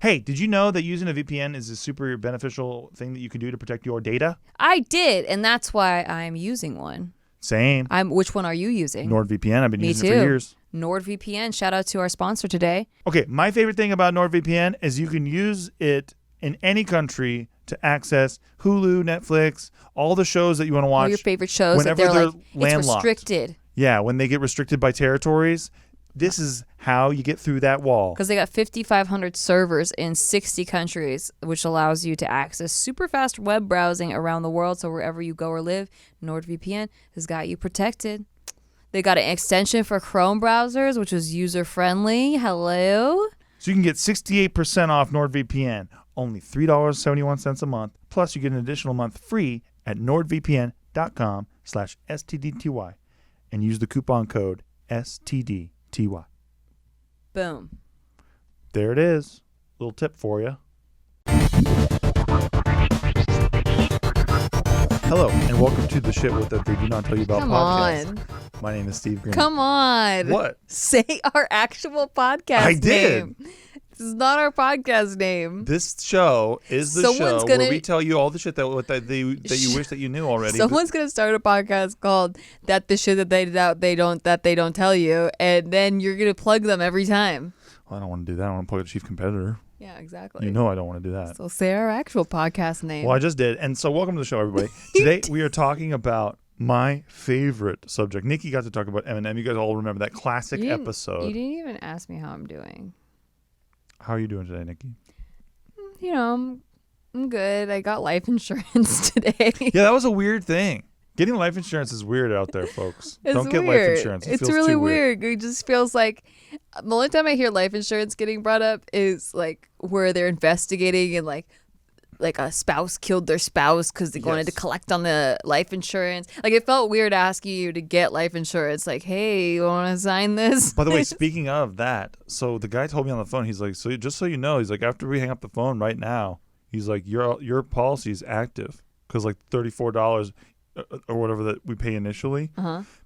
Hey, did you know that using a VPN is a super beneficial thing that you can do to protect your data? I did, and that's why I'm using one. Same. Which one are you using? NordVPN. I've been using too. it for years. NordVPN. Shout out to our sponsor today. Okay, my favorite thing about NordVPN is you can use it in any country to access Hulu, Netflix, all the shows that you want to watch. All your favorite shows. Whenever that they're they're like, landlocked. It's restricted. Yeah, when they get restricted by territories, this is how you get through that wall. Because they got 5,500 servers in 60 countries, which allows you to access super fast web browsing around the world. So wherever you go or live, NordVPN has got you protected. They got an extension for Chrome browsers, which is user-friendly. Hello? So you can get 68% off NordVPN, only $3.71 a month. Plus, you get an additional month free at nordvpn.com/STDTY and use the coupon code STDTY. Boom. There it is. Little tip for you. Hello, and welcome to the Shit What They Do Not Tell You About podcast. On. My name is Steve Greene. Come on. What? Say our actual podcast I did. name. This is not our podcast name. This show is the Someone's show gonna- where we tell you all the shit that you wish that you knew already. Someone's gonna start a podcast called "That the Shit That They Don't Tell You," and then you're gonna plug them every time. Well, I don't want to do that. I want to plug a chief competitor. Yeah, exactly. You know I don't want to do that. So say our actual podcast name. Well, I just did. And so welcome to the show, everybody. Today we are talking about my favorite subject. Nikki got to talk about Eminem. You guys all remember that classic episode. You didn't even ask me how I'm doing. How are you doing today, Nikki? You know, I'm good. I got life insurance today. Yeah, that was a weird thing. Getting life insurance is weird out there, folks. Don't get life insurance. It It's feels really too weird. It just feels like the only time I hear life insurance getting brought up is like where they're investigating and like a spouse killed their spouse because they wanted to collect on the life insurance. Like it felt weird asking you to get life insurance. Like, hey, you want to sign this? By the way, speaking of that, so the guy told me on the phone, he's like, so just so you know, he's like, after we hang up the phone right now, he's like, your policy is active because like $34 or whatever that we pay initially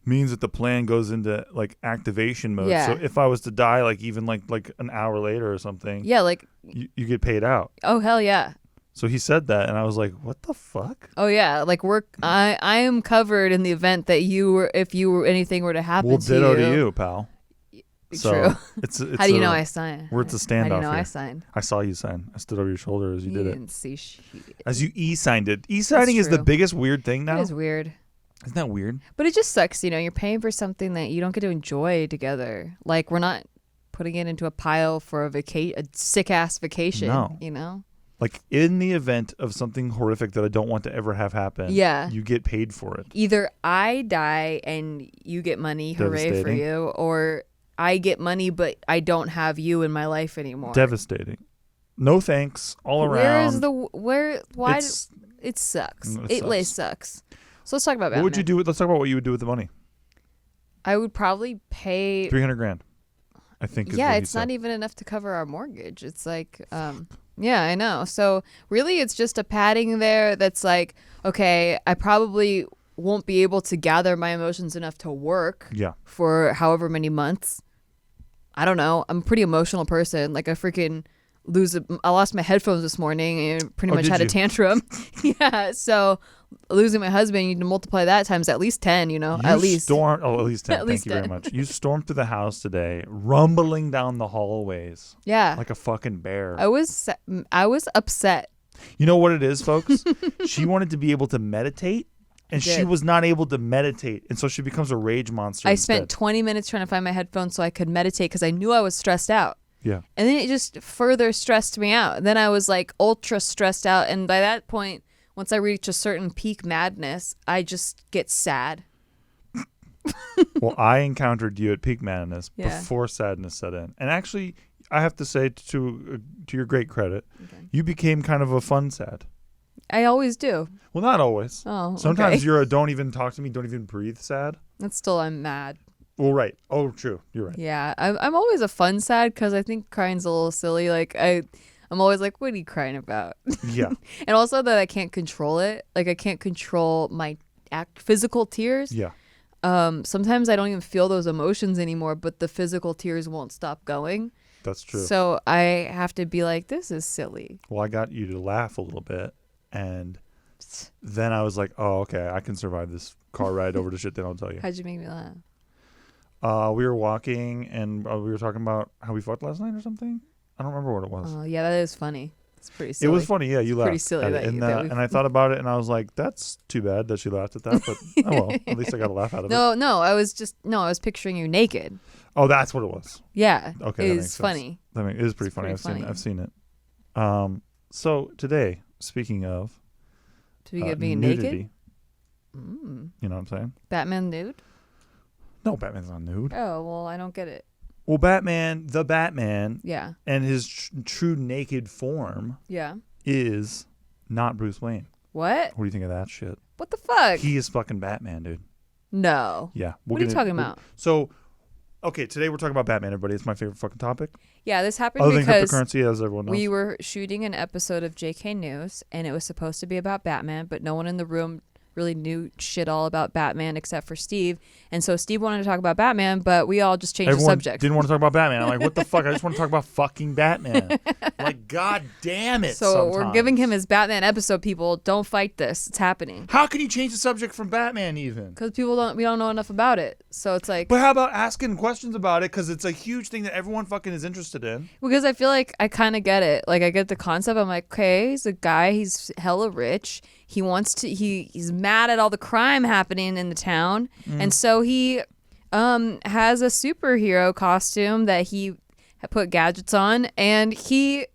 means that the plan goes into like activation mode. Yeah. So if I was to die, like even like an hour later or something, Yeah, like you get paid out. oh hell yeah. So he said that, and I was like, what the fuck? Oh yeah, like I am covered in the event that if anything were to happen Well, to ditto you. to you, pal. So True. It's How do you know I signed? We're at the How standoff do you know here. I signed? I saw you sign. I stood over your shoulder as you did it. Didn't see shit. As you e-signed it. E-signing is the true. biggest weird thing now. It is weird. Isn't that weird? But it just sucks, you're paying for something that you don't get to enjoy together. Like we're not putting it into a pile for a sick ass vacation. No. Like in the event of something horrific that I don't want to ever have happen, Yeah. you get paid for it. Either I die and you get money, hooray for Devastating. you, or I get money but I don't have you in my life anymore. Devastating. No thanks all around. Why It's- it sucks. It It sucks. sucks. So let's talk about What would Batman. you do? Let's talk about what you would do with the money. I would probably pay $300,000. I think. Is Yeah, what he it's said. not even enough to cover our mortgage. It's like, yeah, I know. So really it's just a padding there that's like, okay, I probably won't be able to gather my emotions enough to work Yeah. for however many months. I don't know. I'm a pretty emotional person. Like I lost my headphones this morning and pretty much did had a you? tantrum. Yeah, so losing my husband, you need to multiply that times at least 10, at least. At least 10. At least Thank you very 10. much. You stormed through the house today, rumbling down the hallways Yeah. like a fucking bear. I was upset. You know what it is, folks? She wanted to be able to meditate, and she did. was not able to meditate, and so she becomes a rage monster. I spent instead. 20 minutes trying to find my headphones so I could meditate because I knew I was stressed out. Yeah. And then it just further stressed me out. Then I was like ultra stressed out. And by that point, once I reach a certain peak madness, I just get sad. Well, I encountered you at peak madness Yeah. before sadness set in. And actually, I have to say, to your great credit, you became kind of a fun sad. I always do. Well, not always. Oh, Sometimes okay. you're a don't even talk to me, don't even breathe sad. That's still, I'm mad. Well, right. Oh, true. You're right. Yeah. I'm always a fun sad because I think crying's a little silly. Like I'm always like, what are you crying about? Yeah. And also that I can't control it. Like I can't control my physical tears. Yeah. Sometimes I don't even feel those emotions anymore, but the physical tears won't stop going. That's true. So I have to be like, this is silly. Well, I got you to laugh a little bit, and then I was like, oh, okay, I can survive this car ride over to shit. Then I'll tell you. How'd you make me laugh? We were walking, and we were talking about how we fucked last night or something. I don't remember what it was. Oh, yeah, that is funny. It's pretty silly. It was funny, yeah. You laughed. Pretty silly at that it. you- And, that we- and I thought about it, and I was like, "That's too bad that she laughed at that." But oh well, at least I got a laugh out of it. No, I was picturing you naked. Oh, that's what it was. Yeah. Okay, that makes It's sense. funny. It is pretty funny. pretty I've seen it. So today, speaking of To be being nudity, naked? Mm. you know what I'm saying? Batman nude? No, Batman's not nude. Oh, well, I don't get it. Well, the Batman, Yeah. and his true naked form Yeah. is not Bruce Wayne. What? What do you think of that shit? What the fuck? He is fucking Batman, dude. No. Yeah. What are you talking about? So, okay, today we're talking about Batman, everybody. It's my favorite fucking topic. Yeah, this happened Other than because cryptocurrency, as everyone knows. we were shooting an episode of JK News, and it was supposed to be about Batman, but no one in the room really knew shit all about Batman except for Steve. And so Steve wanted to talk about Batman, but we all just changed Everyone the subject. didn't want to talk about Batman. I'm like, what the fuck? I just want to talk about fucking Batman. Like, god damn it. So we're sometimes. giving him his Batman episode, people. Don't fight this. It's happening. How can you change the subject from Batman even? Because we don't know enough about it. So it's like, But how about asking questions about it? Because it's a huge thing that everyone fucking is interested in. because I feel like I kind of get it. Like, I get the concept. I'm like, okay, he's a guy. He's hella rich. He wants to. He's mad at all the crime happening in the town, and so he has a superhero costume that he put gadgets on, and he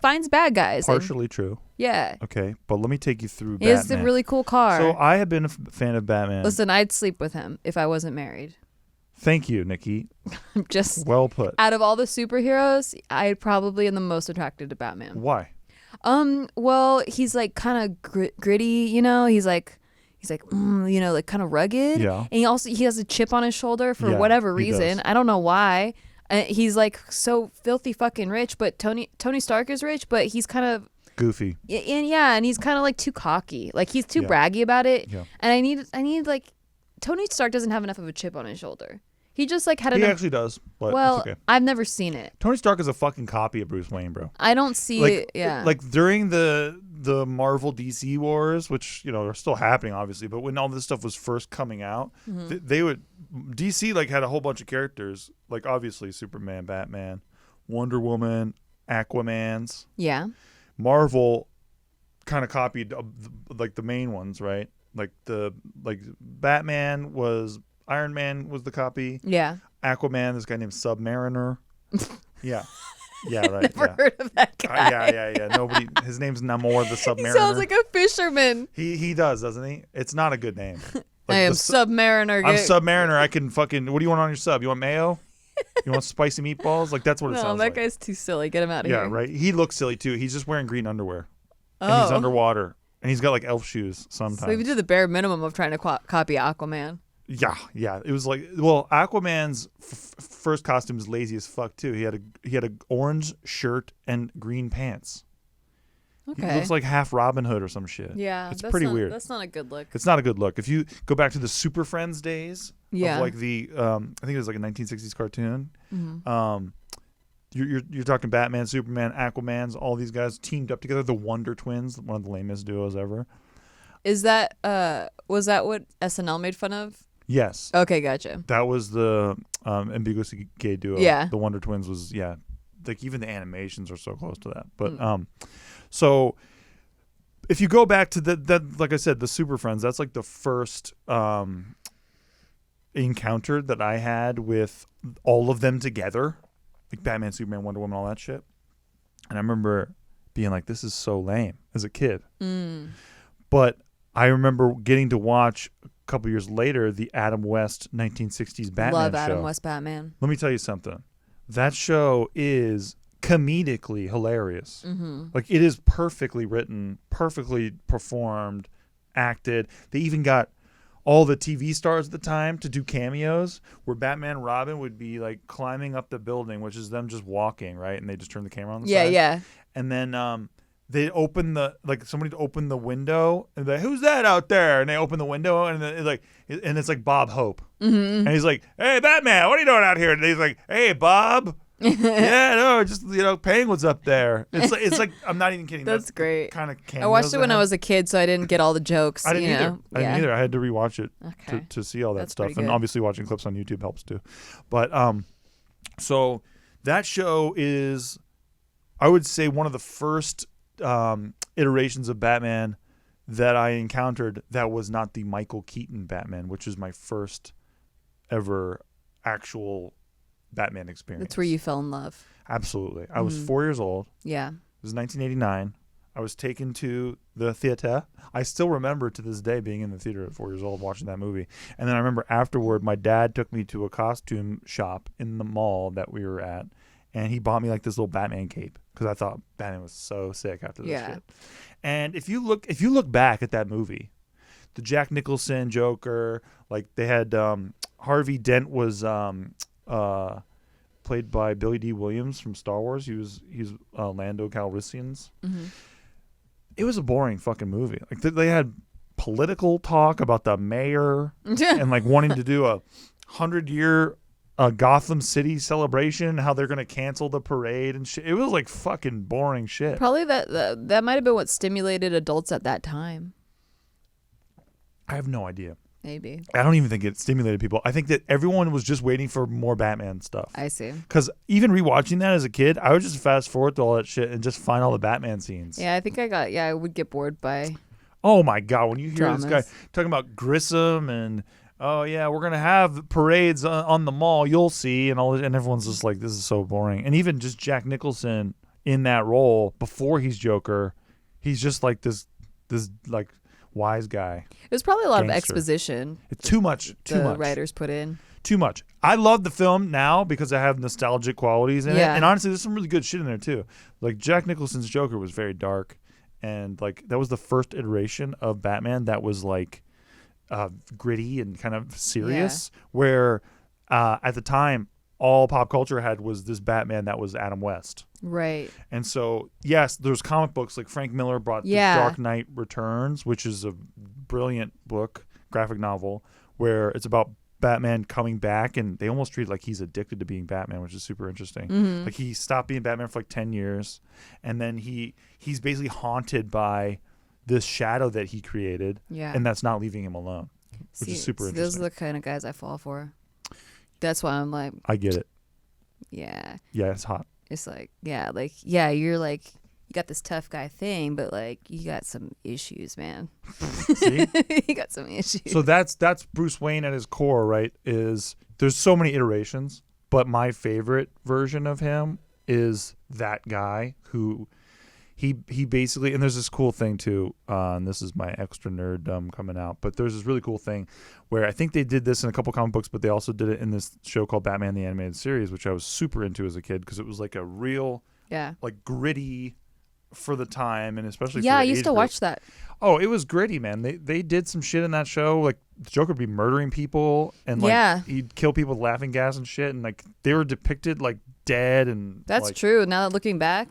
finds bad guys. and- Partially true. yeah. Okay, but let me take you through He Batman. has a really cool car. So I have been a fan of Batman. Listen, I'd sleep with him if I wasn't married. Thank you, Nikki. Just Well put. out of all the superheroes, I probably am the most attracted to Batman. Why? Well, he's like kind of gritty, you know. He's like, you know, like kind of rugged. Yeah. And he has a chip on his shoulder for Yeah, whatever he reason. does. I don't know why. He's like so filthy fucking rich, but Tony Stark is rich, but he's kind of Goofy. and he's kind of like too cocky. Like he's too Yeah. braggy about it. Yeah. And I need like Tony Stark doesn't have enough of a chip on his shoulder. He just like had He enough. actually does, but Well, it's okay. I've never seen it. Tony Stark is a fucking copy of Bruce Wayne, bro. I don't see it. Yeah. Like during the Marvel DC wars, which are still happening, obviously, but when all this stuff was first coming out, DC like had a whole bunch of characters, like obviously Superman, Batman, Wonder Woman, Aquaman's. yeah. Marvel kind of copied like the main ones, right? Like Batman was Iron Man was the copy. Yeah. Aquaman, this guy named Submariner. Yeah. Yeah, right. Never yeah. heard of that guy. Yeah. Nobody. His name's Namor the Submariner. He sounds like a fisherman. He does, doesn't he? It's not a good name. Like I am the Submariner. I'm Submariner. I can fucking. What do you want on your sub? You want mayo? You want spicy meatballs? Like that's what it No, sounds that like. guy's too silly. Get him out of Yeah, here. right. He looks silly too. He's just wearing green underwear, Oh. and he's underwater, and he's got like elf shoes sometimes. So we did the bare minimum of trying to copy Aquaman. Yeah. It was like, well, Aquaman's first costume is lazy as fuck too. He had a orange shirt and green pants. Okay. He looks like half Robin Hood or some shit. Yeah. it's that's pretty not- weird. That's not a good look. It's not a good look. If you go back to the Super Friends days, Yeah. of like the I think it was like a 1960s cartoon. Mhm. You're talking Batman, Superman, Aquaman's, all these guys teamed up together. The Wonder Twins, one of the lamest duos ever. Is that was that what SNL made fun of? Yes, Okay, gotcha. that was the ambiguously gay duo. Yeah. The Wonder Twins was like even the animations are so close to that. But Mm. so if you go back to that, like I said, the Super Friends, that's like the first encounter that I had with all of them together, like Batman, Superman, Wonder Woman, all that shit. And I remember being like, this is so lame as a kid. Mm. But I remember getting to watch a couple years later the Adam West 1960s Batman Love show. Adam West Batman. Let me tell you something. That show is comedically hilarious. Mm-hmm. Like it is perfectly written, perfectly performed, acted. They even got all the TV stars at the time to do cameos where Batman and Robin would be like climbing up the building, which is them just walking, right? And they just turn the camera on the side. Yeah. And then they open somebody open the window and they're like, who's that out there? And they open the window and it's like Bob Hope. And he's like, hey, Batman, what are you doing out here? And he's like, hey, Bob. Yeah, no, just Penguin's up there. It's like I'm not even kidding. That's great. Kind of. I watched it when I was a kid, so I didn't get all the jokes. I didn't either. I didn't either. I had to rewatch it to see all that stuff, and obviously watching clips on YouTube helps too. But so that show is, I would say, one of the first iterations of Batman that I encountered that was not the Michael Keaton Batman, which is my first ever actual Batman experience. That's where you fell in love. Absolutely. I was 4 years old. Yeah. It was 1989. I was taken to the theater. I still remember to this day being in the theater at 4 years old watching that movie. And then I remember afterward, my dad took me to a costume shop in the mall that we were at, and he bought me like this little Batman cape because I thought Batman was so sick after this shit. And if you look back at that movie, the Jack Nicholson Joker, like they had Harvey Dent was played by Billy D. Williams from Star Wars. He's Lando Calrissian's. Mm-hmm. It was a boring fucking movie. Like they had political talk about the mayor and like wanting to do a 100-year Gotham City celebration, how they're gonna cancel the parade and shit. It was like fucking boring shit. Probably that might have been what stimulated adults at that time. I have no idea. Maybe. I don't even think it stimulated people. I think that everyone was just waiting for more Batman stuff. I see. Because even rewatching that as a kid, I would just fast forward to all that shit and just find all the Batman scenes. Yeah, I think I would get bored by. Oh my God, when you hear dramas. this guy talking about Grissom and, oh yeah, we're gonna have parades on the mall, you'll see, and all, and everyone's just like, this is so boring. And even just Jack Nicholson in that role before he's Joker, he's just like this like wise guy. It was probably a lot gangster. of exposition. It's too much. The writers put in. Too much. I love the film now because I have nostalgic qualities in it. And honestly, there's some really good shit in there too. Like Jack Nicholson's Joker was very dark, and like that was the first iteration of Batman that was like gritty and kind of serious. Where at the time, all pop culture had was this Batman that was Adam West. Right. And so, yes, there's comic books like Frank Miller brought The Dark Knight Returns, which is a brilliant book, graphic novel, where it's about Batman coming back, and they almost treat it like he's addicted to being Batman, which is super interesting. Mm-hmm. Like he stopped being Batman for like 10 years, and then he's basically haunted by this shadow that he created, and that's not leaving him alone, which is super interesting. Those are the kind of guys I fall for. That's why I'm like, I get it. Yeah. Yeah, it's hot. It's like, you're like, you got this tough guy thing, but like, you got some issues, man. See? You got some issues. So that's Bruce Wayne at his core, right? Is there's so many iterations, but my favorite version of him is that guy who he basically, and there's this cool thing too, and this is my extra nerd coming out, but there's this really cool thing where I think they did this in a couple comic books, but they also did it in this show called Batman the Animated Series, which I was super into as a kid because it was like a real, like gritty for the time, and especially for the I used to age watch group. that. Oh, it was gritty, man. They did some shit in that show, like the Joker would be murdering people, and like he'd kill people with laughing gas and shit, and like they were depicted like dead, and that's like, true. Now that looking back,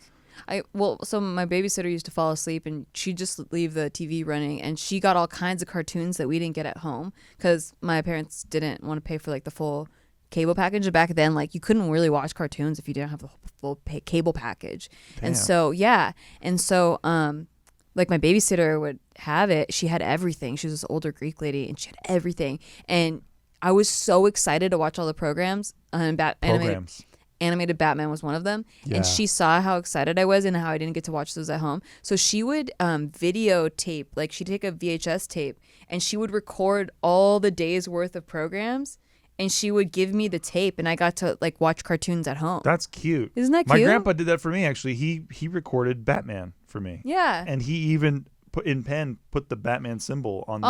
so my babysitter used to fall asleep, and she'd just leave the TV running, and she got all kinds of cartoons that we didn't get at home because my parents didn't want to pay for like the full cable package. And back then, like you couldn't really watch cartoons if you didn't have the full cable package. Damn. And so like my babysitter would have it. She had everything. She was this older Greek lady, and she had everything. And I was so excited to watch all the programs. Animated Batman was one of them. Yeah. And she saw how excited I was and how I didn't get to watch those at home. So she would videotape, like she'd take a VHS tape and she would record all the days worth of programs, and she would give me the tape, and I got to like watch cartoons at home. That's cute. Isn't that cute? My grandpa did that for me, actually. He recorded Batman for me. Yeah. And he even put the Batman symbol on the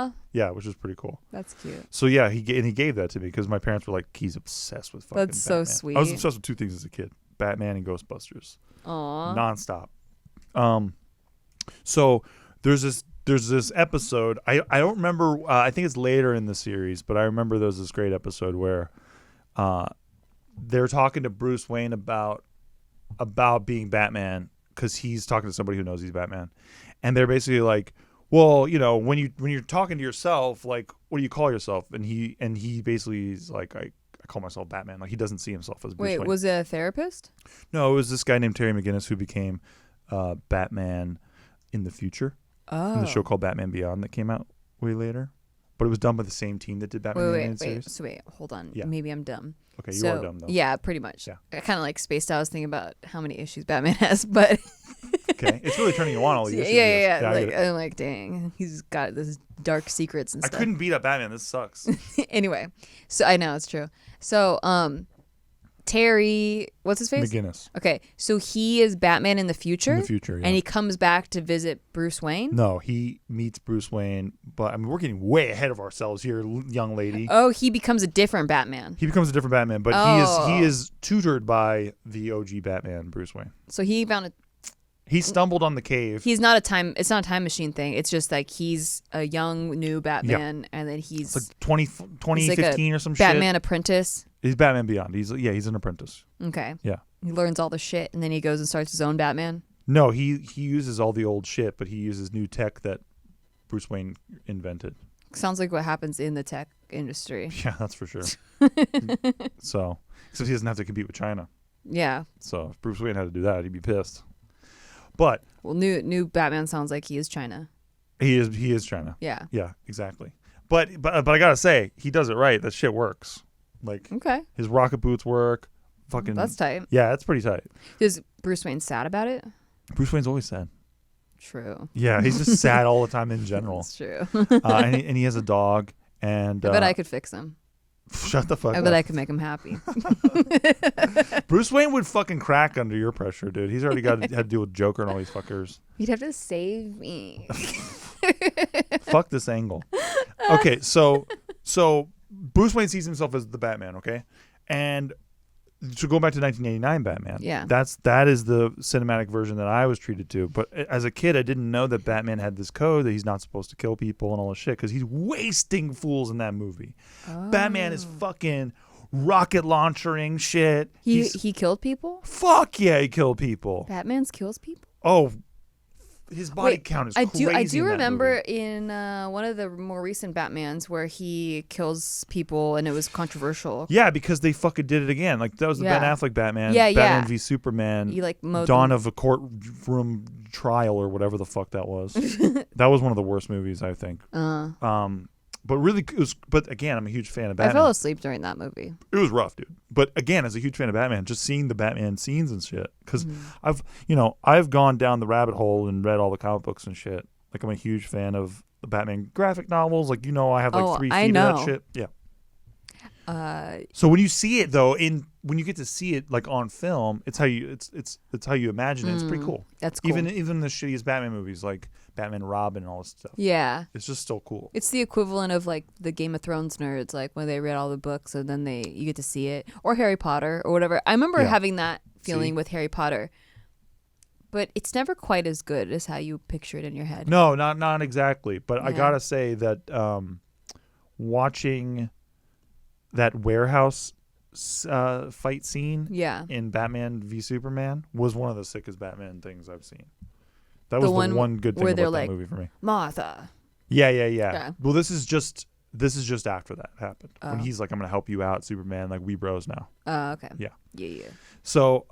tape. Yeah, which is pretty cool. That's cute. So yeah, he gave that to me because my parents were like, he's obsessed with fucking That's Batman. So sweet. I was obsessed with two things as a kid: Batman and Ghostbusters. Aww. Nonstop. So there's this episode. I don't remember. I think it's later in the series, but I remember there was this great episode where they're talking to Bruce Wayne about being Batman because he's talking to somebody who knows he's Batman, and they're basically like, well, you know, when you're talking to yourself, like, what do you call yourself? And he basically is like, I call myself Batman. Like, he doesn't see himself as Bruce Wait, Wayne. was it a therapist? No, it was this guy named Terry McGinnis who became Batman in the future in the show called Batman Beyond that came out way later. But it was done by the same team that did Batman the Animated Series. So hold on. Yeah. Maybe I'm dumb. Okay, you are dumb though. Yeah, pretty much. Yeah. I kind of like spaced out. I was thinking about how many issues Batman has, but Okay, it's really turning you on all these issues. yeah. I Like get it. I'm like, dang, he's got this dark secrets and I stuff. couldn't beat up Batman. This sucks. Anyway, so I know it's true. So Terry, what's his face? McGinnis. Okay, so he is Batman in the future. In the future, yeah. And he comes back to visit Bruce Wayne. No, he meets Bruce Wayne, but I mean, we're getting way ahead of ourselves here, young lady. Oh, he becomes a different Batman. He becomes a different Batman, but he is tutored by the OG Batman, Bruce Wayne. So he found a. He stumbled on the cave. He's not a time. It's not a time machine thing. It's just like he's a young new Batman, and then he's it's like 2015 or some Batman shit. apprentice. He's Batman Beyond. He's an apprentice. Okay. Yeah. He learns all the shit, and then he goes and starts his own Batman. No, he uses all the old shit, but he uses new tech that Bruce Wayne invented. Sounds like what happens in the tech industry. Yeah, that's for sure. So, except he doesn't have to compete with China. Yeah. So if Bruce Wayne had to do that, he'd be pissed. But new Batman sounds like he is China. he is China. Yeah. Yeah, exactly. But I gotta say, he does it right. That shit works. Like, Okay. his rocket boots work. Fucking. That's tight. Yeah, it's pretty tight. Is Bruce Wayne sad about it? Bruce Wayne's always sad. True. Yeah, he's just sad all the time in general. That's true. And he has a dog. And I bet I could fix him. Shut the fuck I up. bet I could make him happy. Bruce Wayne would fucking crack under your pressure, dude. He's already had to deal with Joker and all these fuckers. You'd have to save me. Fuck this angle. Okay, so Bruce Wayne sees himself as the Batman, okay? And to go back to 1989 Batman, Yeah. that is the cinematic version that I was treated to. But as a kid, I didn't know that Batman had this code that he's not supposed to kill people and all this shit because he's wasting fools in that movie. Oh. Batman is fucking rocket launchering shit. He killed people? Fuck yeah, he killed people. Batman's kills people? Oh, his body count is crazy. I do in that remember movie. in one of the more recent Batmans where he kills people and it was controversial. Yeah, because they fucking did it again. Like, that was the Ben Yeah. Affleck Batman. Yeah, Batman yeah. v Superman. He like mowed Dawn them. of a Courtroom Trial or whatever the fuck that was. That was one of the worst movies, I think. But really, it was. But again, I'm a huge fan of Batman. I fell asleep during that movie. It was rough, dude. But again, as a huge fan of Batman, just seeing the Batman scenes and shit, because I've gone down the rabbit hole and read all the comic books and shit. Like, I'm a huge fan of the Batman graphic novels. Like, I have like 3 feet I of know. that shit. Yeah. So when you see it though, when you get to see it like on film, it's how you imagine it. It's pretty cool. That's cool. Even the shittiest Batman movies like Batman and Robin and all this stuff. Yeah. It's just still cool. It's the equivalent of like the Game of Thrones nerds, like when they read all the books and then you get to see it, or Harry Potter or whatever. I remember having that feeling with Harry Potter, but it's never quite as good as how you picture it in your head. No, not exactly. But I gotta say that watching that warehouse fight scene in Batman v Superman was one of the sickest Batman things I've seen. That was the one good thing where about they're that like, movie for me. Martha. Yeah. Well, this is just after that happened. When he's like, I'm gonna help you out, Superman. Like, we bros now. Oh, okay. Yeah. So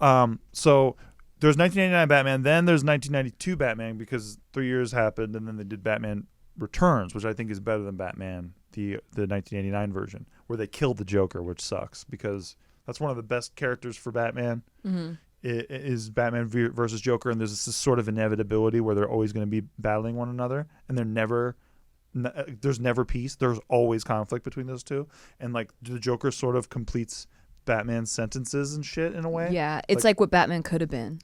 there's 1999 Batman, then there's 1992 Batman because 3 years happened, and then they did Batman Returns, which I think is better than Batman, the 1989 version, where they killed the Joker, which sucks because that's one of the best characters for Batman. Mm-hmm. Is Batman versus Joker, and there's this sort of inevitability where they're always going to be battling one another, and there's never peace. There's always conflict between those two, and like the Joker sort of completes Batman's sentences and shit in a way. Yeah, it's like what Batman could have been.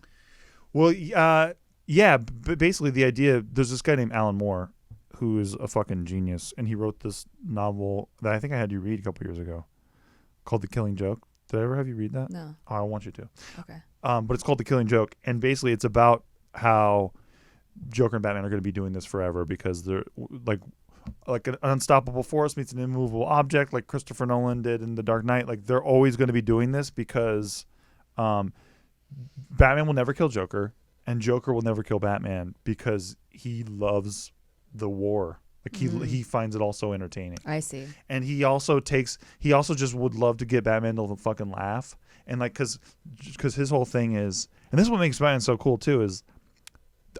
Well, yeah, but basically the idea, there's this guy named Alan Moore who is a fucking genius, and he wrote this novel that I think I had you read a couple years ago called The Killing Joke. Did I ever have you read that? No. Oh, I want you to. Okay. But it's called The Killing Joke, and basically it's about how Joker and Batman are going to be doing this forever because they're like an unstoppable force meets an immovable object, like Christopher Nolan did in The Dark Knight. Like, they're always going to be doing this because Batman will never kill Joker, and Joker will never kill Batman because he loves the war. Like he finds it all so entertaining. I see. And he also just would love to get Batman to fucking laugh. And like, cause his whole thing is, and this is what makes Batman so cool too, is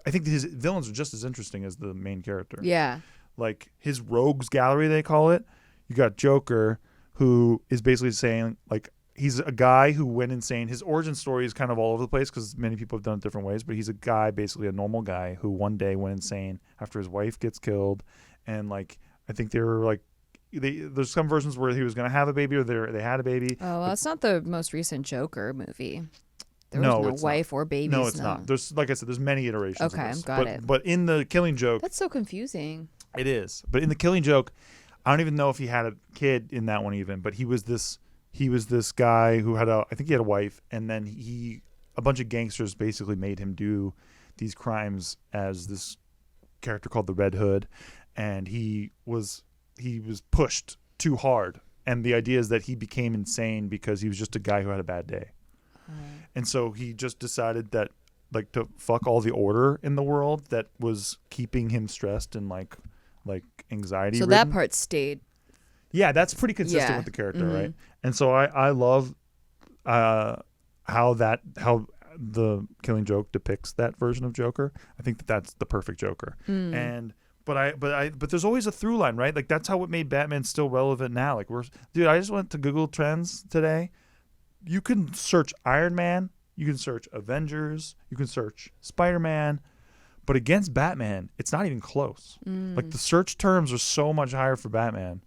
I think his villains are just as interesting as the main character. Yeah. Like his rogues gallery, they call it. You got Joker, who is basically saying like, he's a guy who went insane. His origin story is kind of all over the place because many people have done it different ways, but he's a guy, basically a normal guy who one day went insane after his wife gets killed. And like, I think they were like, there's some versions where he was going to have a baby or they had a baby. Oh, well, that's not the most recent Joker movie. There No, was no it's wife not. or babies. No, it's not. There's, like I said, there's many iterations. Okay, of this. got it. But in the Killing Joke, That's so confusing. it is. But in the Killing Joke, I don't even know if he had a kid in that one even. But he was this guy who I think he had a wife, and then a bunch of gangsters basically made him do these crimes as this character called the Red Hood, and he was pushed too hard. And the idea is that he became insane because he was just a guy who had a bad day. And so he just decided that like to fuck all the order in the world that was keeping him stressed and like anxiety So ridden. that part stayed. Yeah, that's pretty consistent Yeah. with the character, right? And so I love how the Killing Joke depicts that version of Joker. I think that's the perfect Joker. And but there's always a through line, right? Like that's how what made Batman still relevant now. Like I just went to Google Trends today. You can search Iron Man, you can search Avengers, you can search Spider-Man, but against Batman, it's not even close. Like the search terms are so much higher for Batman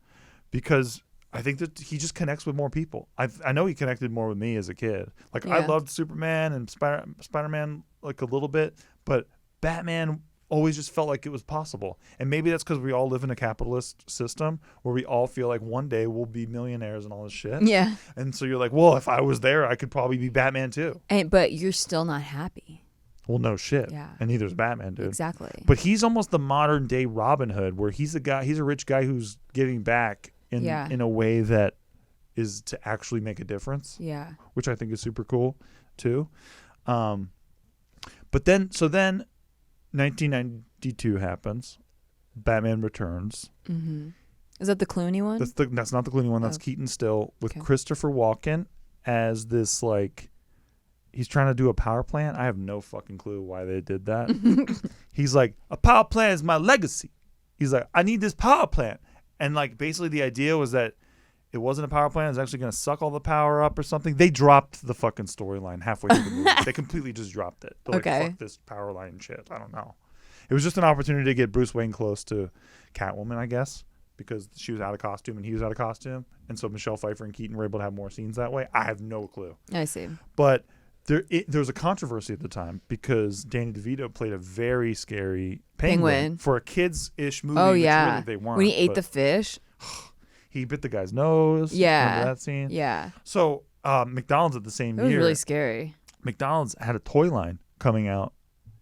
because I think that he just connects with more people. I know he connected more with me as a kid. Like I loved Superman and Spider-Man like a little bit, but Batman always just felt like it was possible. And maybe that's because we all live in a capitalist system where we all feel like one day we'll be millionaires and all this shit. Yeah. And so you're like, well, if I was there, I could probably be Batman too. But you're still not happy. Well, no shit. Yeah. And neither's Batman, dude. Exactly. But he's almost the modern day Robin Hood, where he's a rich guy who's giving back in a way that is to actually make a difference. Yeah. Which I think is super cool too. But then 1992 happens. Batman Returns. Mm-hmm. Is that the Clooney one? That's not the Clooney one. That's Keaton still with Christopher Walken as this like he's trying to do a power plant. I have no fucking clue why they did that. He's like, a power plant is my legacy. He's like, I need this power plant. And like basically the idea was that it wasn't a power plant. It was actually going to suck all the power up or something. They dropped the fucking storyline halfway through the movie. They completely just dropped it. They're like, fuck this power line shit. I don't know. It was just an opportunity to get Bruce Wayne close to Catwoman, I guess, because she was out of costume and he was out of costume. And so Michelle Pfeiffer and Keaton were able to have more scenes that way. I have no clue. I see. But there was a controversy at the time because Danny DeVito played a very scary penguin. For a kids-ish movie. Oh, yeah. Really they weren't, when he ate the fish. He bit the guy's nose. Yeah. Remember that scene? Yeah. So McDonald's at the same year. It was really scary. McDonald's had a toy line coming out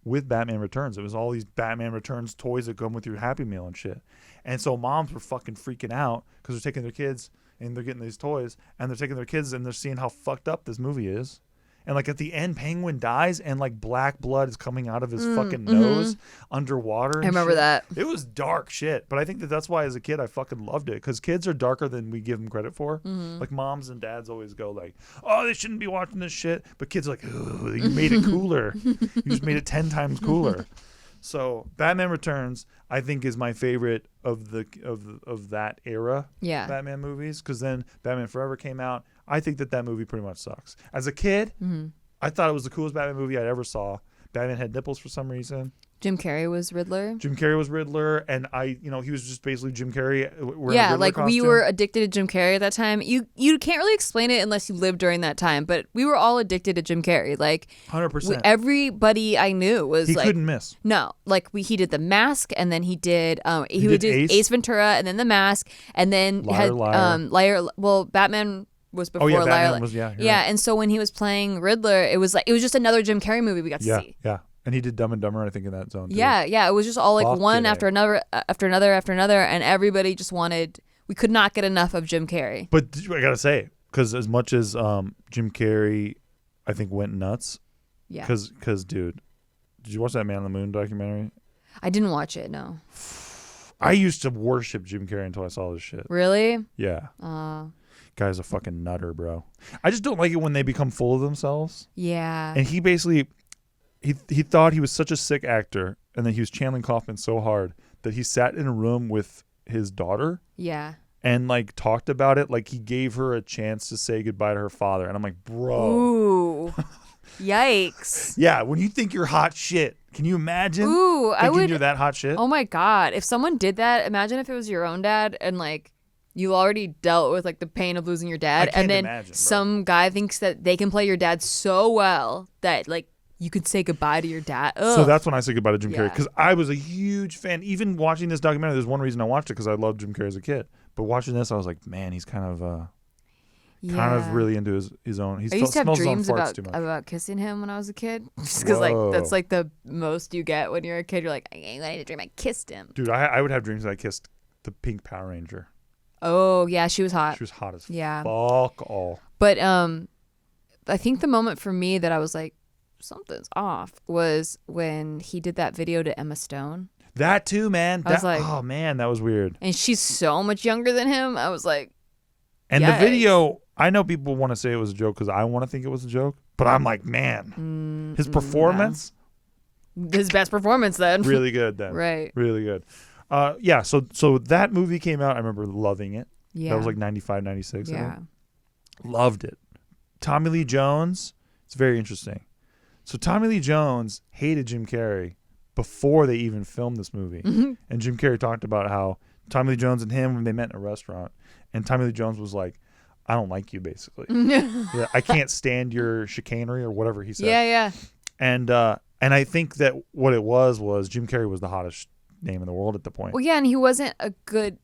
with Batman Returns. It was all these Batman Returns toys that come with your Happy Meal and shit. And so moms were fucking freaking out because they're taking their kids and they're getting these toys and they're taking their kids and they're seeing how fucked up this movie is. And like at the end, Penguin dies and like black blood is coming out of his fucking nose underwater. And I remember that. It was dark shit. But I think that's why as a kid I fucking loved it because kids are darker than we give them credit for. Like moms and dads always go like, oh, they shouldn't be watching this shit. But kids are like, oh, you made it cooler. You just made it 10 times cooler. So Batman Returns, I think, is my favorite of that era. Yeah. Batman movies, because then Batman Forever came out. I think that movie pretty much sucks. As a kid, I thought it was the coolest Batman movie I ever saw. Batman had nipples for some reason. Jim Carrey was Riddler. Jim Carrey was Riddler, and he was just basically Jim Carrey wearing yeah, a Riddler like costume. we were addicted to Jim Carrey at that time. You can't really explain it unless you lived during that time, but we were all addicted to Jim Carrey. Like 100%. Everybody I knew was he like couldn't miss. No, like he did The Mask, and then he did He would did do Ace Ventura, and then The Mask, and then Liar. Well, Batman was before Batman Liar. was, yeah. Yeah, and so when he was playing Riddler, it was just another Jim Carrey movie we got to see. Yeah. And he did Dumb and Dumber, I think, in that zone too. Yeah. It was just all like one after another, and everybody just wanted. We could not get enough of Jim Carrey. But I gotta say, because as much as Jim Carrey, I think went nuts. Yeah. Because dude, Did you watch that Man on the Moon documentary? I didn't watch it. No. I used to worship Jim Carrey until I saw this shit. Really? Yeah. Guy's a fucking nutter, bro. I just don't like it when they become full of themselves. Yeah. And he basically, he thought he was such a sick actor, and then he was channeling Kaufman so hard that he sat in a room with his daughter. Yeah. And like talked about it, like he gave her a chance to say goodbye to her father. And I'm like, bro. Ooh. Yikes. Yeah, when you think you're hot shit, can you imagine thinking you're that hot shit? Oh my God. If someone did that, imagine if it was your own dad and like you already dealt with like the pain of losing your dad. And then some guy thinks that they can play your dad so well that like you could say goodbye to your dad. Ugh. So that's when I say goodbye to Jim Carrey. Because I was a huge fan. Even watching this documentary, there's one reason I watched it because I loved Jim Carrey as a kid. But watching this, I was like, man, he's kind of really into his own. He I used to have smells his own dreams farts too much. about kissing him when I was a kid. Just because like that's like the most you get when you're a kid. You're like, I had a dream I kissed him. Dude, I would have dreams that I kissed the pink Power Ranger. Oh yeah, she was hot. She was hot as fuck all. But I think the moment for me that I was like, something's off was when he did that video to Emma Stone. That too, man. I was like, oh man, that was weird. And she's so much younger than him. I was like, and yikes. The video, I know people want to say it was a joke because I want to think it was a joke, but I'm like, man, his performance, his best performance then. Really good then. Right. Really good. Yeah. So that movie came out. I remember loving it. Yeah. That was like 95, 96. Yeah. Loved it. Tommy Lee Jones. It's very interesting. So Tommy Lee Jones hated Jim Carrey before they even filmed this movie. Mm-hmm. And Jim Carrey talked about how Tommy Lee Jones and him, when they met in a restaurant, and Tommy Lee Jones was like, I don't like you, basically. Yeah, I can't stand your chicanery or whatever he said. Yeah. And I think that what it was Jim Carrey was the hottest name in the world at the point. Well, yeah, and he wasn't a good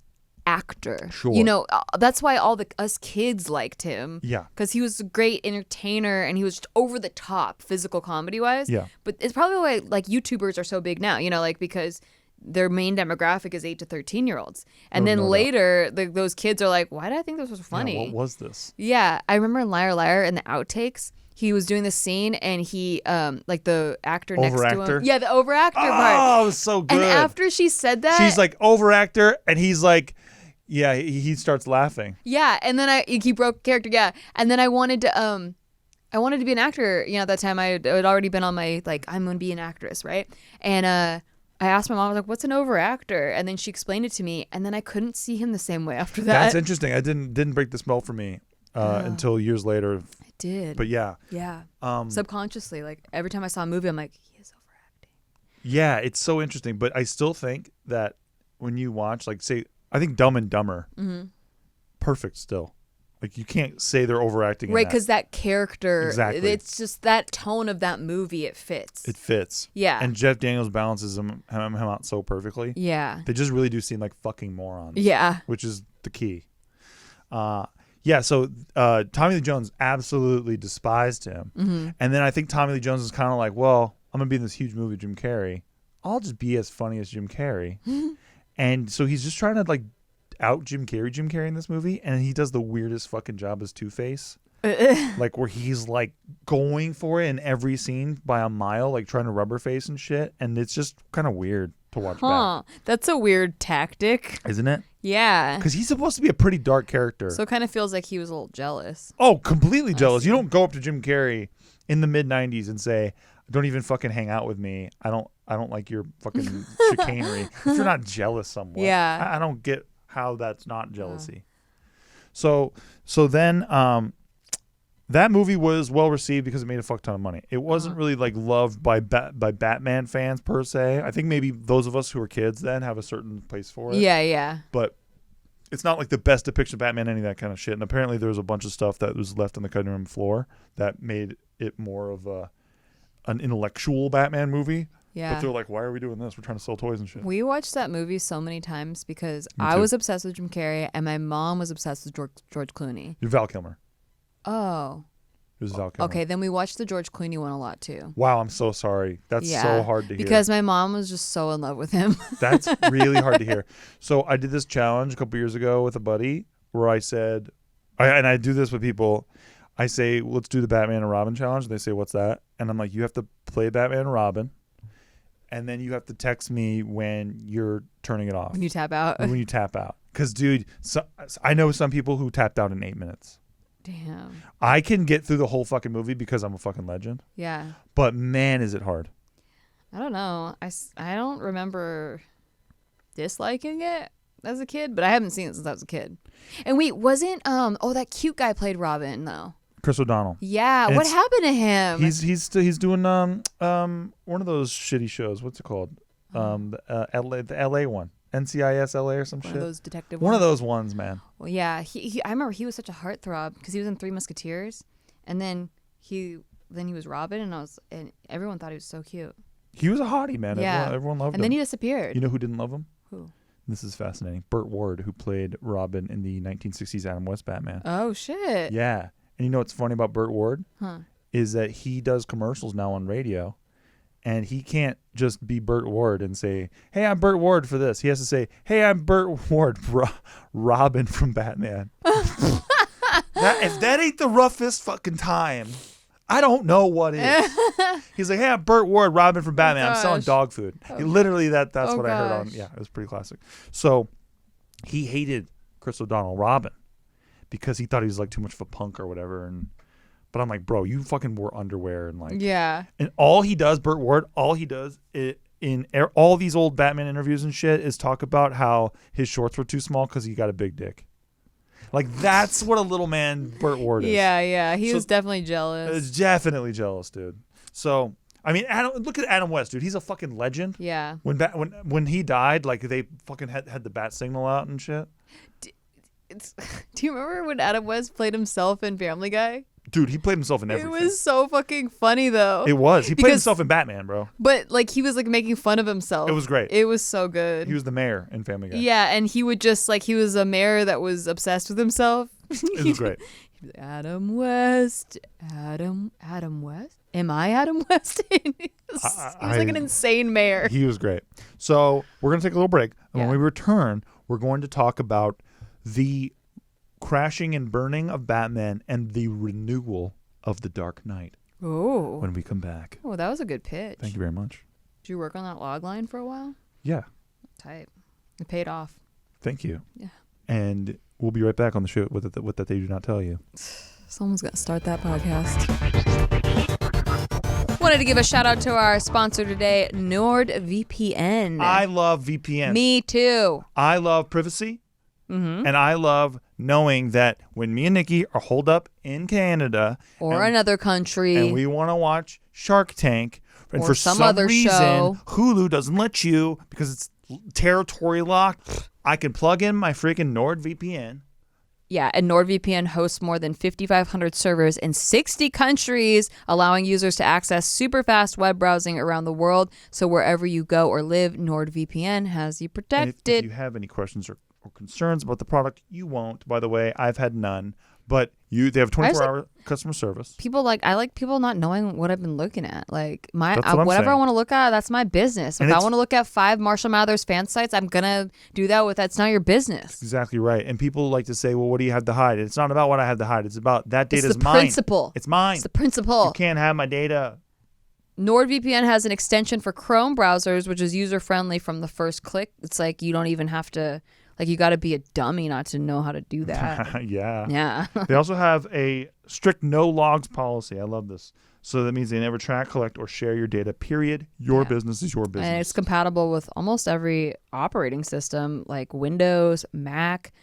actor. Sure. You know, that's why all us kids liked him. Yeah. Because he was a great entertainer and he was just over the top physical comedy wise. Yeah. But it's probably why like YouTubers are so big now, you know, like because their main demographic is 8 to 13-year-olds. And then later those kids are like, why did I think this was funny? Yeah, what was this? Yeah. I remember in Liar Liar in the outtakes, he was doing the scene and he like the actor next to him. Yeah, the overactor part. Oh, it was so good. And after she said that, she's like overactor and he's like, yeah, he starts laughing. Yeah, and then he broke character. Yeah, and then I wanted to be an actor. You know, at that time I had already been on my like I'm gonna be an actress, right? And I asked my mom, I was like, "What's an overactor?" And then she explained it to me, and then I couldn't see him the same way after that. That's interesting. I didn't break the spell for me until years later. I did. But yeah. Yeah. Subconsciously, like every time I saw a movie, I'm like, he is overacting. Yeah, it's so interesting. But I still think that when you watch, like, say, I think Dumb and Dumber, perfect still. Like, you can't say they're overacting. Right, because that character, exactly. It's just that tone of that movie, it fits. It fits. Yeah. And Jeff Daniels balances him out so perfectly. Yeah. They just really do seem like fucking morons. Yeah. Which is the key. Yeah, so Tommy Lee Jones absolutely despised him. Mm-hmm. And then I think Tommy Lee Jones is kind of like, well, I'm going to be in this huge movie with Jim Carrey. I'll just be as funny as Jim Carrey. And so he's just trying to like out Jim Carrey in this movie, and he does the weirdest fucking job as Two-Face. Like where he's like going for it in every scene by a mile, like trying to rubber face and shit, and it's just kind of weird to watch back. That's a weird tactic, isn't it? Yeah, because he's supposed to be a pretty dark character, so it kind of feels like he was a little jealous. Oh, completely jealous. You don't go up to Jim Carrey in the mid-90s and say, don't even fucking hang out with me. I don't like your fucking chicanery. If you're not jealous somewhat. Yeah. I don't get how that's not jealousy. So then that movie was well received because it made a fuck ton of money. It wasn't really like loved by Batman fans per se. I think maybe those of us who were kids then have a certain place for it. Yeah. But it's not like the best depiction of Batman, any of that kind of shit. And apparently there was a bunch of stuff that was left on the cutting room floor that made it more of an intellectual Batman movie. Yeah. But they're like, why are we doing this? We're trying to sell toys and shit. We watched that movie so many times because I was obsessed with Jim Carrey and my mom was obsessed with George Clooney. You're Val Kilmer. Oh. It was Val Kilmer. Okay, then we watched the George Clooney one a lot too. Wow, I'm so sorry. That's so hard to hear. Because my mom was just so in love with him. That's really hard to hear. So I did this challenge a couple years ago with a buddy where I said, and I do this with people, I say, let's do the Batman and Robin challenge. And they say, what's that? And I'm like, you have to play Batman and Robin. and then you have to text me when you're turning it off. When you tap out. When you tap out. Because, dude, I know some people who tapped out in 8 minutes. Damn. I can get through the whole fucking movie because I'm a fucking legend. Yeah. But, man, is it hard. I don't know. I don't remember disliking it as a kid, but I haven't seen it since I was a kid. And wait, wasn't that cute guy played Robin though? Chris O'Donnell. Yeah, and what happened to him? He's doing one of those shitty shows. What's it called? The LA one, NCIS LA or some shit. One of those detective. One of those ones, man. Well, yeah, I remember he was such a heartthrob because he was in Three Musketeers, and then he was Robin, and everyone thought he was so cute. He was a hottie, man. Yeah. Everyone loved him. And then he disappeared. You know who didn't love him? Who? This is fascinating. Burt Ward, who played Robin in the 1960s Adam West Batman. Oh, shit. Yeah. And you know what's funny about Burt Ward? Huh. Is that he does commercials now on radio, and he can't just be Burt Ward and say, hey, I'm Burt Ward for this. He has to say, hey, I'm Burt Ward, Robin from Batman. If that ain't the roughest fucking time, I don't know what is. He's like, hey, I'm Burt Ward, Robin from Batman. I'm selling dog food. Literally, that's what I heard on. Yeah, it was pretty classic. So he hated Chris O'Donnell, Robin, because he thought he was like too much of a punk or whatever. But I'm like, bro, you fucking wore underwear and like. Yeah. And all he does, Burt Ward, in all these old Batman interviews and shit is talk about how his shorts were too small because he got a big dick. Like, that's what a little man Burt Ward is. Yeah. He was definitely jealous. Definitely jealous, dude. So, I mean, look at Adam West, dude. He's a fucking legend. Yeah. When he died, like, they fucking had the bat signal out and shit. Do you remember when Adam West played himself in Family Guy? Dude, he played himself in everything. It was so fucking funny, though. It was. He played himself in Batman, bro. But, like, he was, like, making fun of himself. It was great. It was so good. He was the mayor in Family Guy. Yeah, and he would just, like, he was a mayor that was obsessed with himself. It was great. He'd be like, Adam West. Adam West? Am I Adam West? He was like an insane mayor. He was great. So, we're going to take a little break. And when we return, we're going to talk about the crashing and burning of Batman and the renewal of The Dark Knight. Oh. When we come back. Oh, that was a good pitch. Thank you very much. Did you work on that log line for a while? Yeah. Tight. It paid off. Thank you. Yeah. And we'll be right back on the show with that they do not tell you. Someone's got to start that podcast. Wanted to give a shout out to our sponsor today, NordVPN. I love VPN. Me too. I love privacy. Mm-hmm. And I love knowing that when me and Nikki are holed up in Canada or another country and we want to watch Shark Tank, and or for some some other reason show. Hulu doesn't let you because it's territory locked, I can plug in my freaking NordVPN. Yeah, and NordVPN hosts more than 5,500 servers in 60 countries, allowing users to access super fast web browsing around the world. So wherever you go or live, NordVPN has you protected. And if you have any questions or concerns about the product, you won't. By the way, I've had none. But they have 24-hour customer service. I like people not knowing what I've been looking at. Like whatever I want to look at, that's my business. If I want to look at 5 Marshall Mathers fan sites, I'm gonna do that with. That's not your business. Exactly right. And people like to say, "Well, what do you have to hide?" It's not about what I have to hide. It's about that data is mine. It's the principle. It's mine. It's the principle. You can't have my data. NordVPN has an extension for Chrome browsers, which is user friendly from the first click. It's like you don't even have to. Like, you got to be a dummy not to know how to do that. Yeah. Yeah. They also have a strict no logs policy. I love this. So that means they never track, collect, or share your data, period. Your business is your business. And it's compatible with almost every operating system, like Windows, Mac,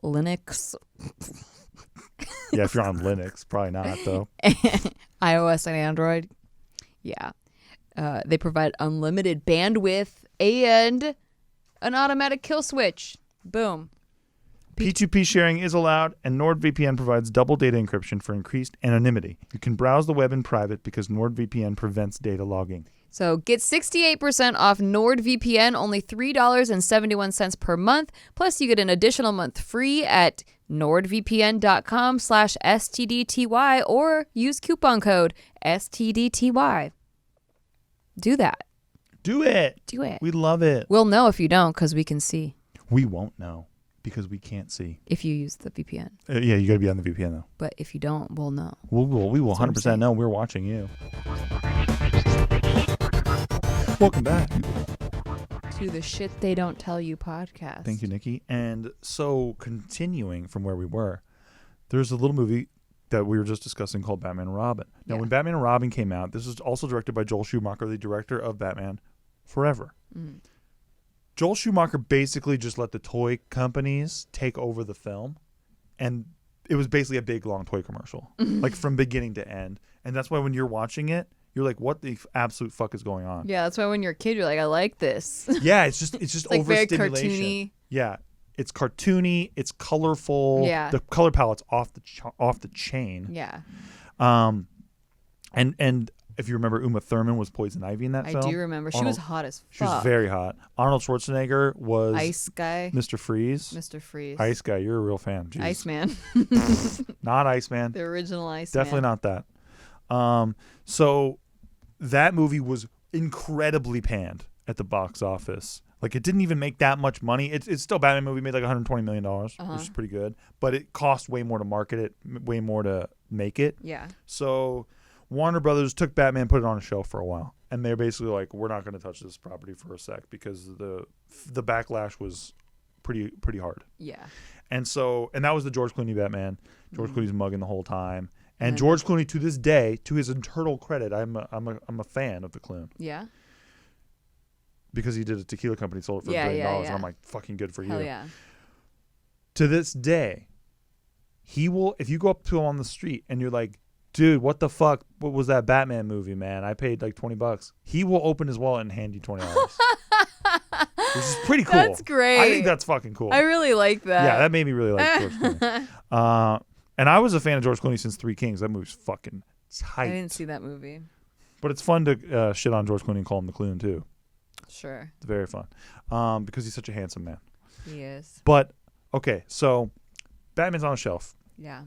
Linux. Yeah, if you're on Linux. Probably not, though. iOS and Android. Yeah. They provide unlimited bandwidth and an automatic kill switch. Boom. P2P sharing is allowed, and NordVPN provides double data encryption for increased anonymity. You can browse the web in private because NordVPN prevents data logging. So get 68% off NordVPN, only $3.71 per month. Plus, you get an additional month free at nordvpn.com/STDTY or use coupon code STDTY. Do that. Do it. Do it. We love it. We'll know if you don't because we can see. We won't know because we can't see. If you use the VPN. Yeah, you got to be on the VPN, though. But if you don't, we'll know. We will 100% know we're watching you. Welcome back. To the Shit They Don't Tell You podcast. Thank you, Nikki. And so, continuing from where we were, there's a little movie that we were just discussing called Batman and Robin. Now, when Batman and Robin came out, this was also directed by Joel Schumacher, the director of Batman Forever. Joel Schumacher basically just let the toy companies take over the film, and it was basically a big, long toy commercial, like from beginning to end. And that's why when you're watching it, you're like, what the absolute fuck is going on? Yeah, that's why when you're a kid, you're like, I like this. Yeah, it's just like very overstimulation. cartoony. Yeah, it's cartoony. It's colorful. Yeah. The color palette's off the chain. Yeah. And if you remember, Uma Thurman was Poison Ivy in that film. I do remember. She was hot as fuck. She was very hot. Arnold Schwarzenegger was Ice Guy. Mr. Freeze. Mr. Freeze. Ice Guy, you're a real fan. Jeez. Iceman. Not Iceman. The original Iceman. Definitely not that. So that movie was incredibly panned at the box office. Like, it didn't even make that much money. It's still a Batman movie, made like $120 million, which is pretty good. But it cost way more to market it, way more to make it. Yeah. So Warner Brothers took Batman, put it on a shelf for a while. And they're basically like, we're not going to touch this property for a sec because the backlash was pretty hard. Yeah. And that was the George Clooney Batman. George Clooney's mugging the whole time. And George Clooney, to this day, to his eternal credit, I'm a fan of the Cloon. Yeah. Because he did a tequila company, sold it for $1 billion. And I'm like, fucking good for you. Hell yeah. To this day, he will, if you go up to him on the street and you're like, dude, what the fuck? What was that Batman movie, man? I paid like $20. He will open his wallet and hand you $20. Which is pretty cool. That's great. I think that's fucking cool. I really like that. Yeah, that made me really like George Clooney. And I was a fan of George Clooney since Three Kings. That movie's fucking tight. I didn't see that movie. But it's fun to shit on George Clooney and call him the Cloon, too. Sure. It's very fun. Because he's such a handsome man. He is. But, okay, so Batman's on a shelf. Yeah.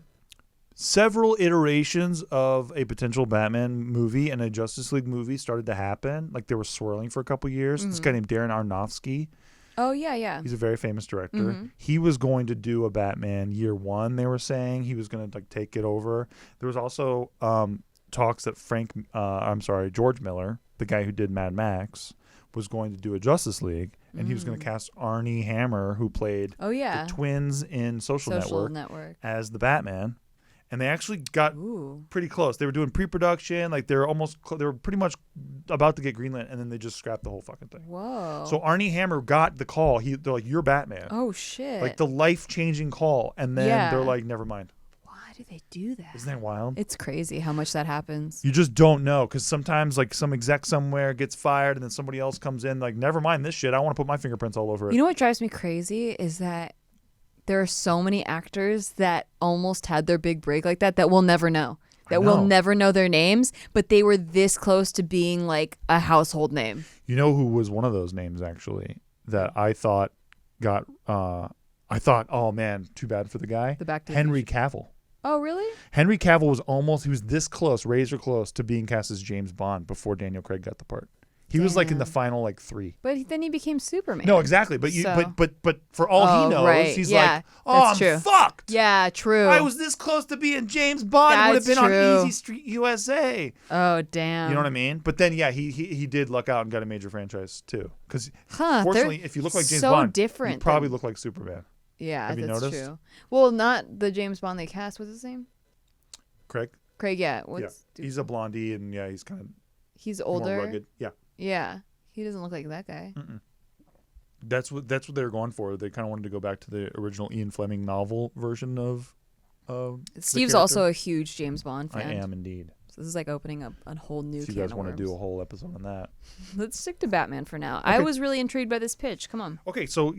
Several iterations of a potential Batman movie and a Justice League movie started to happen. Like, they were swirling for a couple years. This guy named Darren Aronofsky. Oh, yeah, yeah. He's a very famous director. He was going to do a Batman year one, they were saying. He was going to like take it over. There was also talks that George Miller, the guy who did Mad Max, was going to do a Justice League. And he was going to cast Arnie Hammer, who played the twins in Social Network, as the Batman. And they actually got pretty close. They were doing pre-production, like they were pretty much about to get greenlit, and then they just scrapped the whole fucking thing. Whoa! So Arnie Hammer got the call. They're like, "You're Batman." Oh shit! Like the life-changing call, and then they're like, "Never mind." Why do they do that? Isn't that wild? It's crazy how much that happens. You just don't know, because sometimes like some exec somewhere gets fired, and then somebody else comes in, like, "Never mind this shit. I want to put my fingerprints all over it." You know what drives me crazy is that there are so many actors that almost had their big break like that we'll never know. We'll never know their names, but they were this close to being like a household name. You know who was one of those names, actually, that I thought oh man, too bad for the guy. Henry Cavill. Oh, really? Henry Cavill he was this close, razor close, to being cast as James Bond before Daniel Craig got the part. He was like in the final like 3. But then he became Superman. No, exactly. But but for all he knows, he's like, "Oh, I'm fucked." Yeah, true. I was this close to being James Bond. It would have been on Easy Street USA. Oh, damn. You know what I mean? But then, yeah, he did luck out and got a major franchise too. Because fortunately, if you look like James Bond, you probably look like Superman. Yeah, have you that's noticed? True. Well, not the James Bond they cast. What's his name? Craig, yeah. He's a blondie, and yeah, he's kind of. He's older. More rugged. Yeah. Yeah, he doesn't look like that guy. That's what they were going for. They kind of wanted to go back to the original Ian Fleming novel version of. Steve's also a huge James Bond fan. I am indeed. So this is like opening up a whole new. If you guys want to do a whole episode on that, let's stick to Batman for now. Okay. I was really intrigued by this pitch. Come on. Okay, so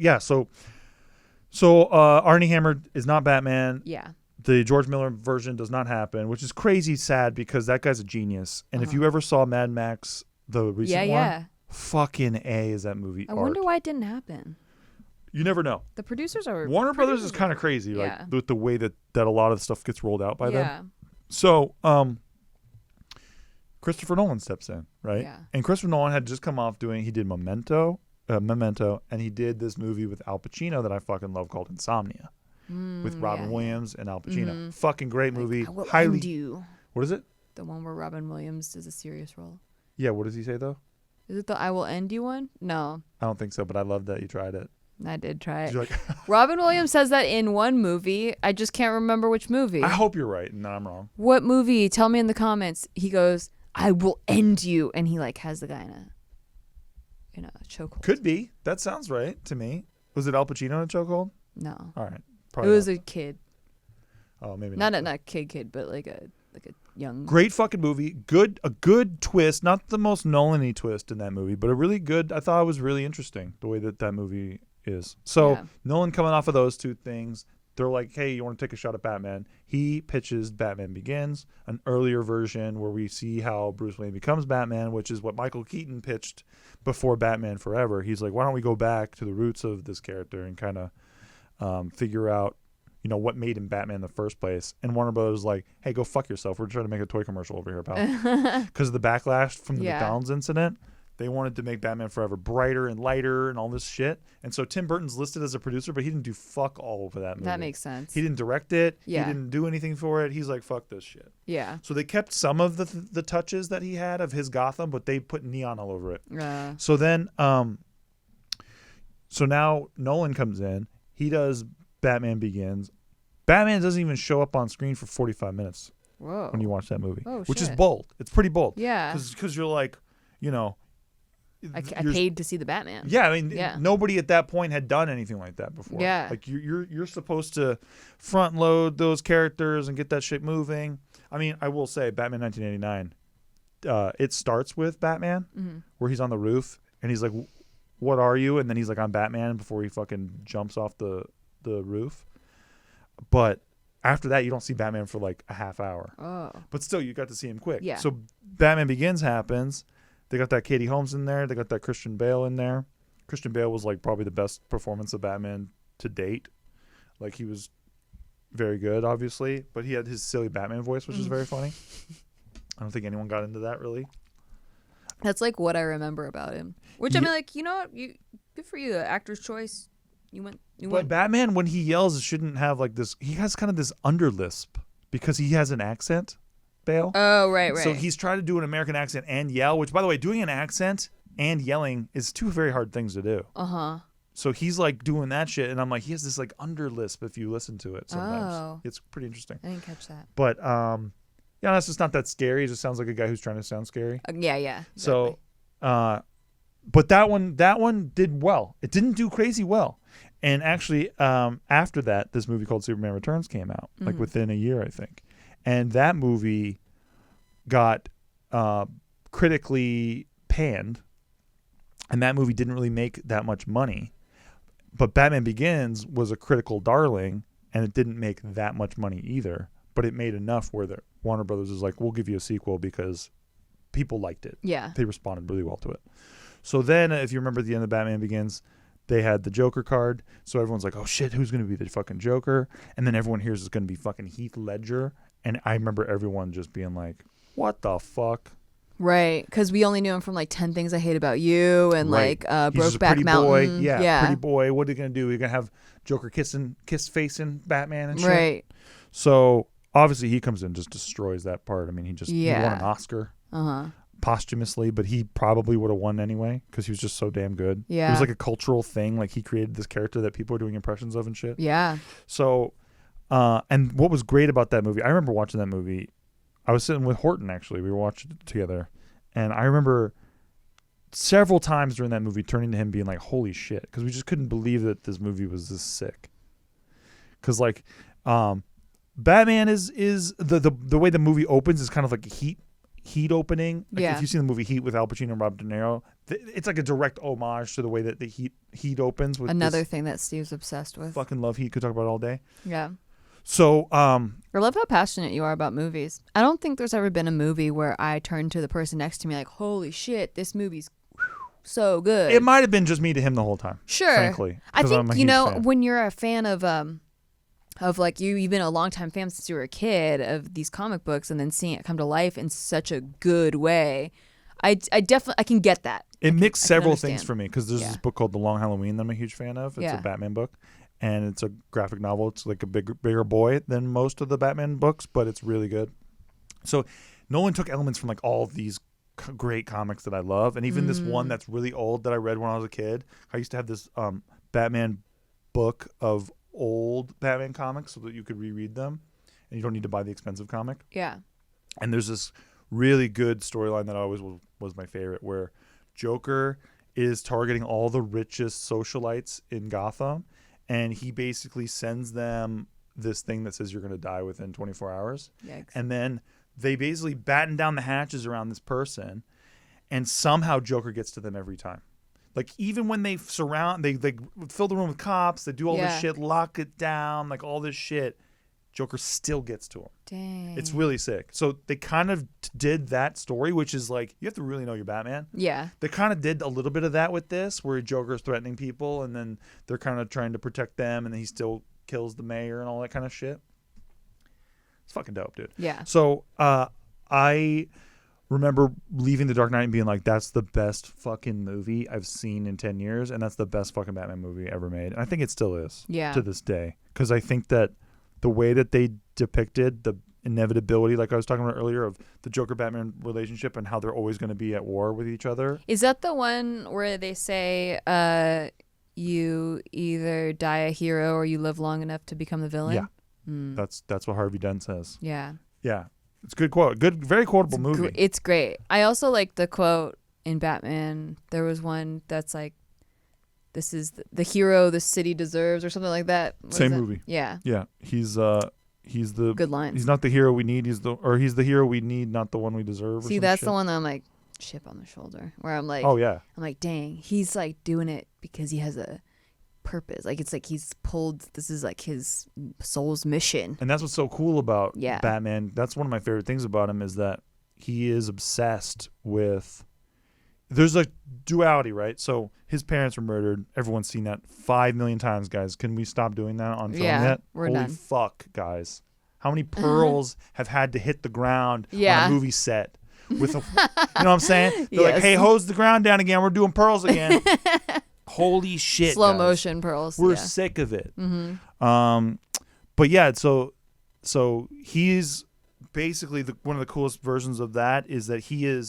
Arnie Hammer is not Batman. Yeah. The George Miller version does not happen, which is crazy sad because that guy's a genius. And if you ever saw Mad Max, the recent one, fucking A is that movie. I wonder why it didn't happen. You never know. The producers are Warner Brothers is kind of crazy, like with the way that a lot of stuff gets rolled out by them. So, Christopher Nolan steps in, right? Yeah. And Christopher Nolan had just come off he did Memento, and he did this movie with Al Pacino that I fucking love called Insomnia. With Robin Williams and Al Pacino. Fucking great movie. I will Highly. End you. What is it? The one where Robin Williams does a serious role. Yeah, what does he say though? Is it the I Will End You one? No. I don't think so, but I love that you tried it. I did try it. You're like, Robin Williams says that in one movie. I just can't remember which movie. I hope you're right and I'm wrong. What movie? Tell me in the comments. He goes, I will end you. And he like has the guy in a chokehold. Could be. That sounds right to me. Was it Al Pacino in a chokehold? No. All right. It was a kid. Oh, maybe not kid, but like a young. Great fucking movie. A good twist. Not the most Nolan-y twist in that movie, but a really good. I thought it was really interesting the way that movie is. So Yeah. Nolan coming off of those two things, they're like, hey, you want to take a shot at Batman? He pitches Batman Begins, an earlier version where we see how Bruce Wayne becomes Batman, which is what Michael Keaton pitched before Batman Forever. He's like, why don't we go back to the roots of this character and kind of figure out, what made him Batman in the first place. And Warner Brothers was like, hey, go fuck yourself. We're trying to make a toy commercial over here, pal. Because of the backlash from the McDonald's incident. They wanted to make Batman Forever brighter and lighter and all this shit. And so Tim Burton's listed as a producer, but he didn't do fuck all for that movie. That makes sense. He didn't direct it. Yeah. He didn't do anything for it. He's like, fuck this shit. Yeah. So they kept some of the touches that he had of his Gotham, but they put neon all over it. Yeah. So then, so now Nolan comes in. He does Batman Begins. Batman doesn't even show up on screen for 45 minutes Whoa. when you watch that movie, which is shit. bold. It's pretty bold. Yeah. Because you're like, I paid to see the Batman. Yeah, I mean, nobody at that point had done anything like that before. Yeah. Like you're supposed to front load those characters and get that shit moving. I mean, I will say, Batman 1989. It starts with Batman, where he's on the roof and he's like, "What are you?" And then he's like, "I'm Batman," before he fucking jumps off the roof. But after that, you don't see Batman for like a half hour. Oh. But still, you got to see him quick. Yeah. So Batman Begins happens. They got that Katie Holmes in there. They got that Christian Bale in there. Christian Bale was like probably the best performance of Batman to date. Like he was very good, obviously, but he had his silly Batman voice, which is very funny. I don't think anyone got into that really. That's like what I remember about him. Which I mean, like, good for you, actor's choice. But Batman, when he yells, shouldn't have like this. He has kind of this underlisp because he has an accent. Bale. Oh, right. So he's trying to do an American accent and yell, which, by the way, doing an accent and yelling is two very hard things to do. Uh-huh. So he's like doing that shit, and I'm like, he has this like underlisp if you listen to it sometimes. Oh. It's pretty interesting. I didn't catch that. But that's just not that scary. It just sounds like a guy who's trying to sound scary. Yeah. Exactly. So, but that one did well. It didn't do crazy well. And actually, after that, this movie called Superman Returns came out, like within a year, I think. And that movie got critically panned, and that movie didn't really make that much money. But Batman Begins was a critical darling, and it didn't make that much money either. But it made enough where the Warner Brothers was like, we'll give you a sequel because people liked it. Yeah. They responded really well to it. So then, if you remember at the end of Batman Begins, they had the Joker card. So everyone's like, oh shit, who's going to be the fucking Joker? And then everyone hears it's going to be fucking Heath Ledger. And I remember everyone just being like, what the fuck? Right. Because we only knew him from like 10 Things I Hate About You and He's just a Brokeback pretty Mountain. Boy. Yeah, pretty boy. What are you going to do? You're going to have Joker kiss facing Batman and shit? Right. So obviously he comes in and just destroys that part. I mean, he won an Oscar. Uh-huh. Posthumously, but he probably would have won anyway because he was just so damn good. Yeah. It was like a cultural thing. Like he created this character that people are doing impressions of and shit. Yeah. So, and what was great about that movie, I remember watching that movie. I was sitting with Horton, actually. We were watching it together. And I remember several times during that movie turning to him being like, holy shit. Because we just couldn't believe that this movie was this sick. Because like, Batman is the way the movie opens is kind of like a Heat opening. Like if you've seen the movie Heat with Al Pacino and Robert De Niro, it's like a direct homage to the way that the Heat opens. With another thing that Steve's obsessed with. Fucking love Heat. Could talk about it all day. Yeah. So, I love how passionate you are about movies. I don't think there's ever been a movie where I turned to the person next to me like, holy shit, this movie's so good. It might have been just me to him the whole time. Sure. Frankly. I think, fan. when you're a fan of like you've been a longtime fan since you were a kid of these comic books and then seeing it come to life in such a good way, I definitely, I can get that. It mixed several understand. things for me because there's this book called The Long Halloween that I'm a huge fan of. It's a Batman book. And it's a graphic novel. It's like a bigger boy than most of the Batman books, but it's really good. So Nolan took elements from like all of these great comics that I love, and even this one that's really old that I read when I was a kid. I used to have this Batman book of old Batman comics so that you could reread them, and you don't need to buy the expensive comic. Yeah. And there's this really good storyline that always was my favorite, where Joker is targeting all the richest socialites in Gotham, and he basically sends them this thing that says you're going to die within 24 hours. Yikes. And then they basically batten down the hatches around this person, and somehow Joker gets to them every time. Like, even when they fill the room with cops, they do all this shit, lock it down, like all this shit, Joker still gets to him. Dang. It's really sick. So they kind of did that story, which is like, you have to really know your Batman. Yeah. They kind of did a little bit of that with this, where Joker's threatening people, and then they're kind of trying to protect them, and then he still kills the mayor and all that kind of shit. It's fucking dope, dude. Yeah. So I remember leaving The Dark Knight and being like, that's the best fucking movie I've seen in 10 years, and that's the best fucking Batman movie ever made. And I think it still is to this day, because I think that the way that they depicted the inevitability, like I was talking about earlier, of the Joker-Batman relationship and how they're always going to be at war with each other. Is that the one where they say you either die a hero or you live long enough to become the villain? Yeah. That's what Harvey Dent says. Yeah. Yeah. It's a good quote. Good, very quotable movie. It's great. I also like the quote in Batman. There was one that's like, this is the hero the city deserves, or something like that. Same movie. Yeah. Yeah. He's the good lines. He's not the hero we need. He's the hero we need, not the one we deserve. See, that's the one that I'm like, chip on the shoulder, where I'm like, oh yeah, I'm like, dang, he's like doing it because he has a purpose. Like, it's like he's pulled, this is like his soul's mission. And that's what's so cool about Batman. That's one of my favorite things about him, is that he is obsessed with, there's a duality, right? So his parents were murdered. Everyone's seen that 5 million times, guys. Can we stop doing that on film yet? We're Holy done. fuck, guys. How many pearls have had to hit the ground on a movie set? With a, you know what I'm saying? They're like, hey, hose the ground down again. We're doing pearls again. Holy shit, slow guys. motion pearls. We're sick of it. But yeah, so he's basically one of the coolest versions of that, is that he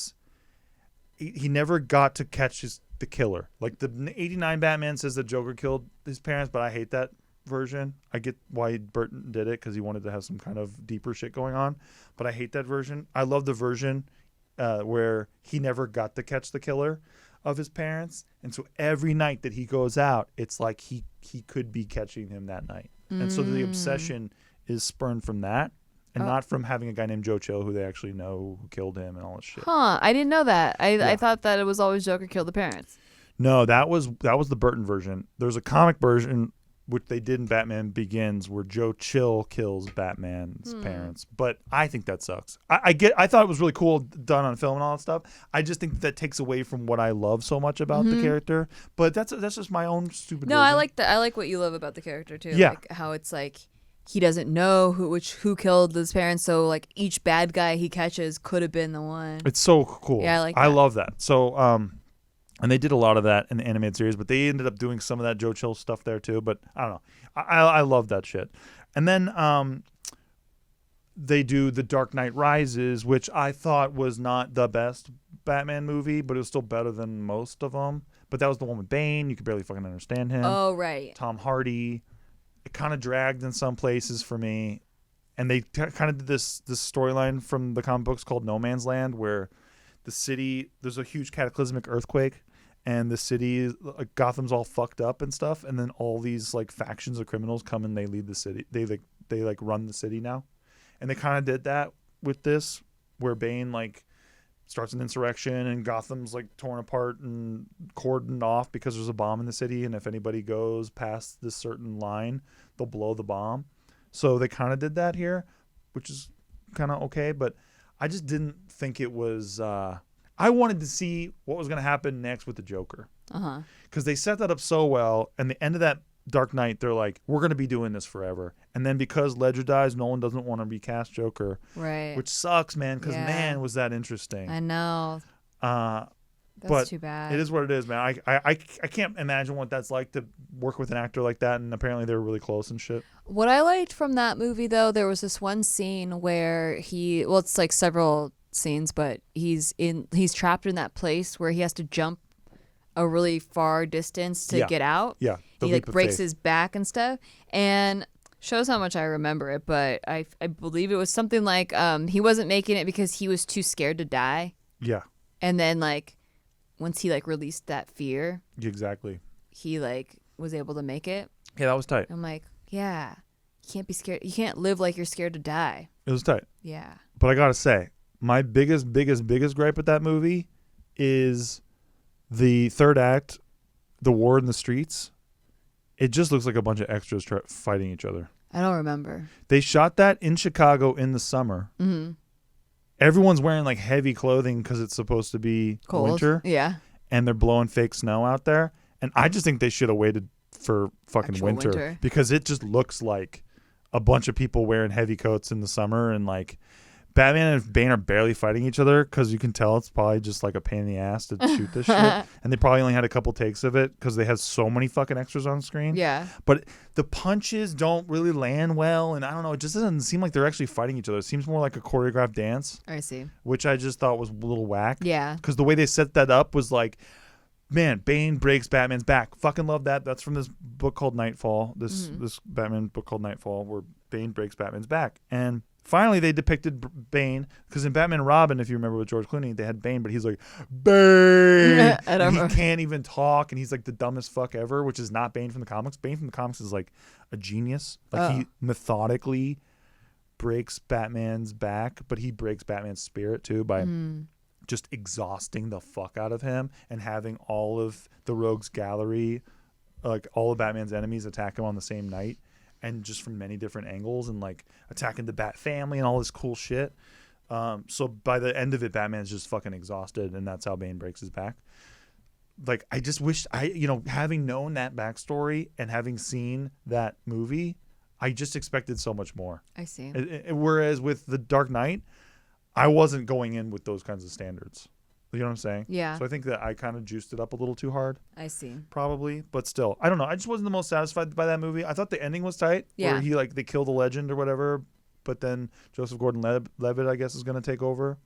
never got to catch the killer. Like, the 89 Batman says that Joker killed his parents, but I hate that version. I get why Burton did it, because he wanted to have some kind of deeper shit going on, but I hate that version. I love the version where he never got to catch the killer of his parents, and so every night that he goes out, it's like he could be catching him that night. And so the obsession is spurned from that, and not from having a guy named Joe Chill who they actually know who killed him and all this shit. Huh, I didn't know that. I thought that it was always Joker killed the parents. No, that was the Burton version. There's a comic version which they did in Batman Begins, where Joe Chill kills Batman's parents. But I think that sucks. I thought it was really cool done on film and all that stuff. I just think that takes away from what I love so much about the character. But that's just my own stupid version. I like that. I like what you love about the character too. Yeah. Like how it's like he doesn't know who killed his parents, so like each bad guy he catches could have been the one. It's so cool. Yeah, I like that. I love that. So and they did a lot of that in the animated series, but they ended up doing some of that Joe Chill stuff there too. But I don't know. I love that shit. And then they do The Dark Knight Rises, which I thought was not the best Batman movie, but it was still better than most of them. But that was the one with Bane. You could barely fucking understand him. Oh, right. Tom Hardy. It kind of dragged in some places for me. And they kind of did this storyline from the comic books called No Man's Land, where the city, there's a huge cataclysmic earthquake, and the city, like, Gotham's all fucked up and stuff, and then all these like factions of criminals come and they lead the city. They run the city now, and they kind of did that with this, where Bane like starts an insurrection and Gotham's like torn apart and cordoned off because there's a bomb in the city, and if anybody goes past this certain line, they'll blow the bomb. So they kind of did that here, which is kind of okay, but I just didn't think it was. I wanted to see what was going to happen next with the Joker. Because they set that up so well. And the end of that Dark Knight, they're like, we're going to be doing this forever. And then because Ledger dies, Nolan doesn't want to recast Joker. Right. Which sucks, man, because man, was that interesting. I know. That's too bad. It is what it is, man. I can't imagine what that's like to work with an actor like that, and apparently they were really close and shit. What I liked from that movie, though, there was this one scene where it's like several scenes, but he's trapped in that place where he has to jump a really far distance to get out. Yeah. He like breaks his back and stuff, and shows how much I remember it. But I believe it was something like he wasn't making it because he was too scared to die. Yeah. And then like once he like released that fear, exactly, he like was able to make it. Yeah, that was tight. I'm like, yeah, you can't be scared. You can't live like you're scared to die. It was tight. Yeah. But I gotta say, my biggest gripe with that movie is the third act, the war in the streets. It just looks like a bunch of extras fighting each other. I don't remember. They shot that in Chicago in the summer. Mm-hmm. Everyone's wearing like heavy clothing because it's supposed to be cold. Winter. Yeah. And they're blowing fake snow out there. And I just think they should have waited for fucking winter because it just looks like a bunch of people wearing heavy coats in the summer, and like Batman and Bane are barely fighting each other because you can tell it's probably just like a pain in the ass to shoot this shit. And they probably only had a couple takes of it because they had so many fucking extras on screen. Yeah. But the punches don't really land well, and I don't know, it just doesn't seem like they're actually fighting each other. It seems more like a choreographed dance. I see. Which I just thought was a little whack. Yeah. Because the way they set that up was like, man, Bane breaks Batman's back. Fucking love that. That's from this book called Nightfall. This Batman book called Nightfall, where Bane breaks Batman's back. And finally, they depicted Bane, because in Batman and Robin, if you remember with George Clooney, they had Bane, but he's like, Bane! And he can't even talk, and he's like the dumbest fuck ever, which is not Bane from the comics. Bane from the comics is like a genius. Like he methodically breaks Batman's back, but he breaks Batman's spirit too by just exhausting the fuck out of him and having all of the Rogues Gallery, like all of Batman's enemies, attack him on the same night, and just from many different angles, and like attacking the Bat family and all this cool shit. So by the end of it, Batman's just fucking exhausted, and that's how Bane breaks his back. Like, I just wish having known that backstory and having seen that movie, I just expected so much more. I see. Whereas with The Dark Knight, I wasn't going in with those kinds of standards. You know what I'm saying? Yeah. So I think that I kind of juiced it up a little too hard. I see. Probably. But still, I don't know. I just wasn't the most satisfied by that movie. I thought the ending was tight. Yeah. Where they kill the legend or whatever, but then Joseph Gordon-Levitt, I guess, is going to take over.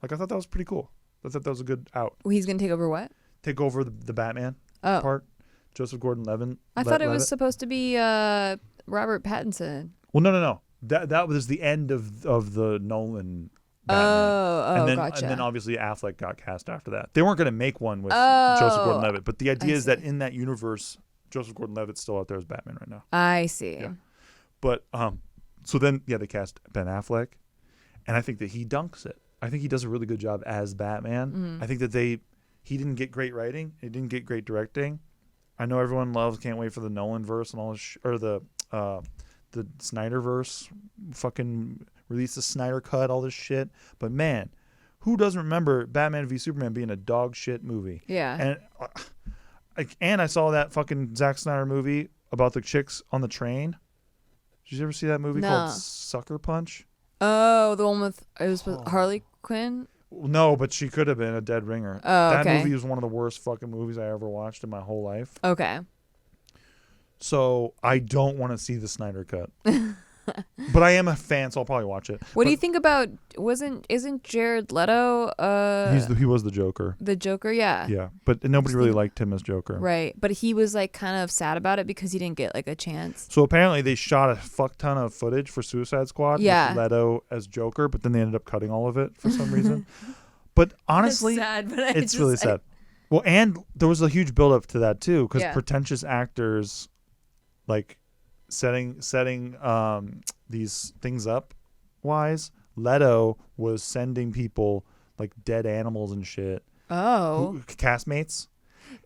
Like, I thought that was pretty cool. I thought that was a good out. Well, he's going to take over what? Take over the Batman part. Joseph Gordon-Levitt. I thought it was supposed to be Robert Pattinson. Well, no. That was the end of the Nolan Batman. Oh, gotcha. And then obviously Affleck got cast after that. They weren't going to make one with Joseph Gordon-Levitt, but the idea is that in that universe, Joseph Gordon-Levitt's still out there as Batman right now. I see. Yeah. But so then they cast Ben Affleck, and I think that he dunks it. I think he does a really good job as Batman. Mm-hmm. I think that he didn't get great writing, he didn't get great directing. I know everyone can't wait for the Nolan verse and all this or the Snyder verse, fucking release the Snyder cut, all this shit. But man, who doesn't remember Batman v Superman being a dog shit movie? Yeah. And I saw that fucking Zack Snyder movie about the chicks on the train. Did you ever see that movie called Sucker Punch? Oh, the one with Harley Quinn? No, but she could have been a dead ringer. Oh, that movie was one of the worst fucking movies I ever watched in my whole life. Okay. So I don't want to see the Snyder cut. But I am a fan, so I'll probably watch it. What do you think about isn't Jared Leto he was the Joker. The Joker, yeah. Yeah. But nobody really liked him as Joker. Right. But he was like kind of sad about it because he didn't get like a chance. So apparently they shot a fuck ton of footage for Suicide Squad with Leto as Joker, but then they ended up cutting all of it for some reason. But honestly, sad, but it's really sad. Well, and there was a huge buildup to that too, because pretentious actors like setting these things up wise, Leto was sending people like dead animals and shit. Oh. Castmates.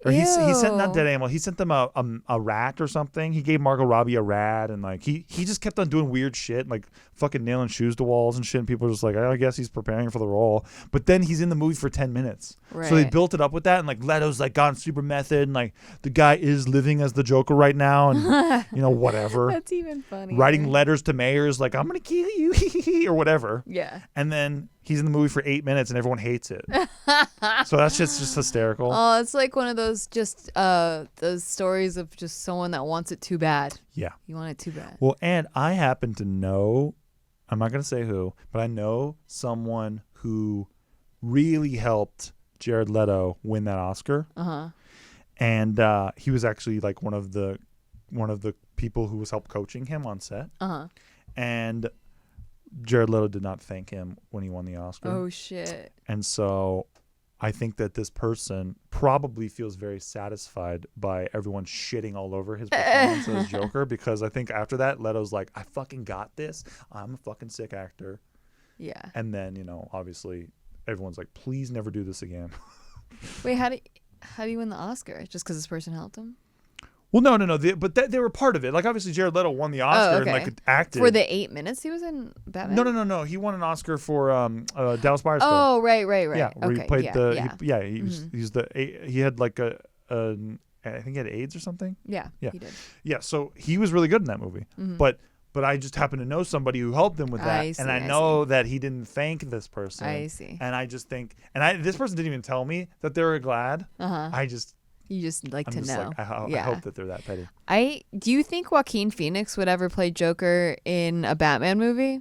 Or he sent not dead animal. He sent them a rat or something. He gave Margot Robbie a rat, and like he just kept on doing weird shit, like fucking nailing shoes to walls and shit. And people were just like, I guess he's preparing for the role. But then he's in the movie for 10 minutes. Right. So they built it up with that, and like Leto's like gone super method, and like the guy is living as the Joker right now, and whatever. That's even funny. Writing letters to mayors like, I'm gonna kill you or whatever. Yeah. And then he's in the movie for 8 minutes and everyone hates it. So that's just hysterical. Oh, it's like one of those those stories of just someone that wants it too bad. Yeah. You want it too bad. Well, and I happen to know, I'm not going to say who, but I know someone who really helped Jared Leto win that Oscar. And he was actually like one of the people who was help coaching him on set. And Jared Leto did not thank him when he won the Oscar. Oh shit. And so I think that this person probably feels very satisfied by everyone shitting all over his performance as Joker, because I think after that, Leto's like, I fucking got this. I'm a fucking sick actor. Yeah. And then, you know, obviously everyone's like, please never do this again. Wait, how do you win the Oscar? Just because this person helped him? Well, no. But they were part of it. Like, obviously, Jared Leto won the Oscar and like acted for the 8 minutes he was in Batman. No. He won an Oscar for Dallas Buyers Club. Oh, right. Yeah, where he played Yeah. He had like I think he had AIDS or something. Yeah. He did. Yeah, so he was really good in that movie. But I just happen to know somebody who helped him with that, and I know that he didn't thank this person. I see. And I just think, this person didn't even tell me that they were glad. You just like I'm to just know. like, I hope that they're that petty. Do you think Joaquin Phoenix would ever play Joker in a Batman movie?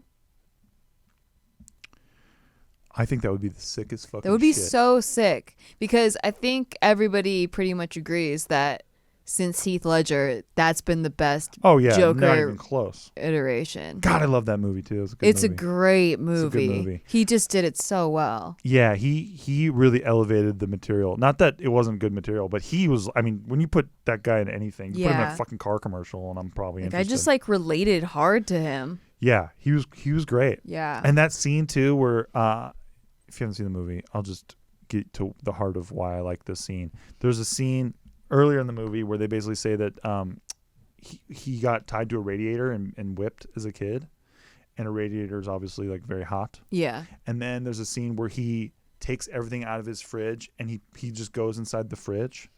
I think that would be the sickest fucking shit. That would be so sick, because I think everybody pretty much agrees that since Heath Ledger, that's been the best Joker not even close iteration. God, I love that movie too. It's a great movie. It's a good movie. He just did it so well. Yeah, he really elevated the material. Not that it wasn't good material, but he was. I mean, when you put that guy in anything, you put him in a fucking car commercial, and I'm probably interested. I just like related hard to him. Yeah, he was great. Yeah, and that scene too, where if you haven't seen the movie, I'll just get to the heart of why I like this scene. There's a scene earlier in the movie where they basically say that he got tied to a radiator and whipped as a kid, and a radiator is obviously like very hot. Yeah. And then there's a scene where he takes everything out of his fridge and he just goes inside the fridge,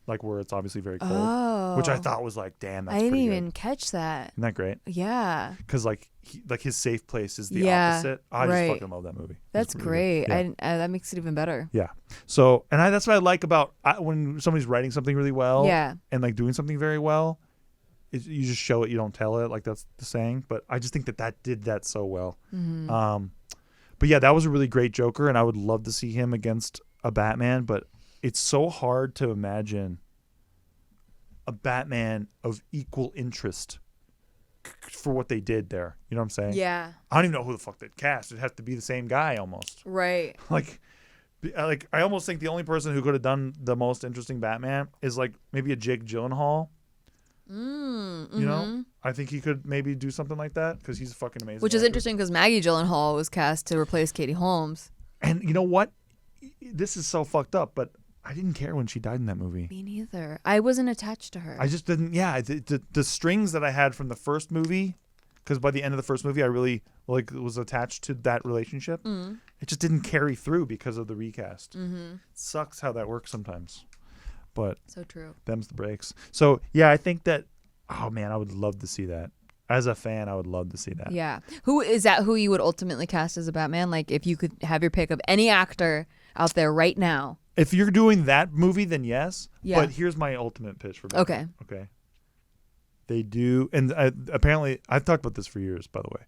like where it's obviously very cold, which I thought was like, damn, that's pretty good. I didn't even catch that. Isn't that great? Yeah. Because like his safe place is the opposite. I just fucking love that movie. That's great. Yeah. That makes it even better. Yeah. So, and that's what I like about when somebody's writing something really well. Yeah. And like doing something very well. You just show it, you don't tell it, like that's the saying. But I just think that did that so well. But yeah, that was a really great Joker, and I would love to see him against a Batman. But it's so hard to imagine a Batman of equal interest for what they did there. You know what I'm saying? Yeah. I don't even know who the fuck they'd cast. It'd have to be the same guy almost. Right. Like I almost think the only person who could have done the most interesting Batman is like maybe a Jake Gyllenhaal. You know, I think he could maybe do something like that because he's fucking amazing. Which is interesting because Maggie Gyllenhaal was cast to replace Katie Holmes. And you know what? This is so fucked up, but I didn't care when she died in that movie. Me neither. I wasn't attached to her. I just didn't. Yeah, the strings that I had from the first movie, because by the end of the first movie, I really was attached to that relationship. It just didn't carry through because of the recast. It sucks how that works sometimes. But so true. Them's the breaks. So yeah, I think that. Oh man, I would love to see that. As a fan, I would love to see that. Yeah. Who you would ultimately cast as a Batman? Like if you could have your pick of any actor out there right now. If you're doing that movie, then yes. Yeah. But here's my ultimate pitch for Batman. Okay. They do, and apparently I've talked about this for years. By the way,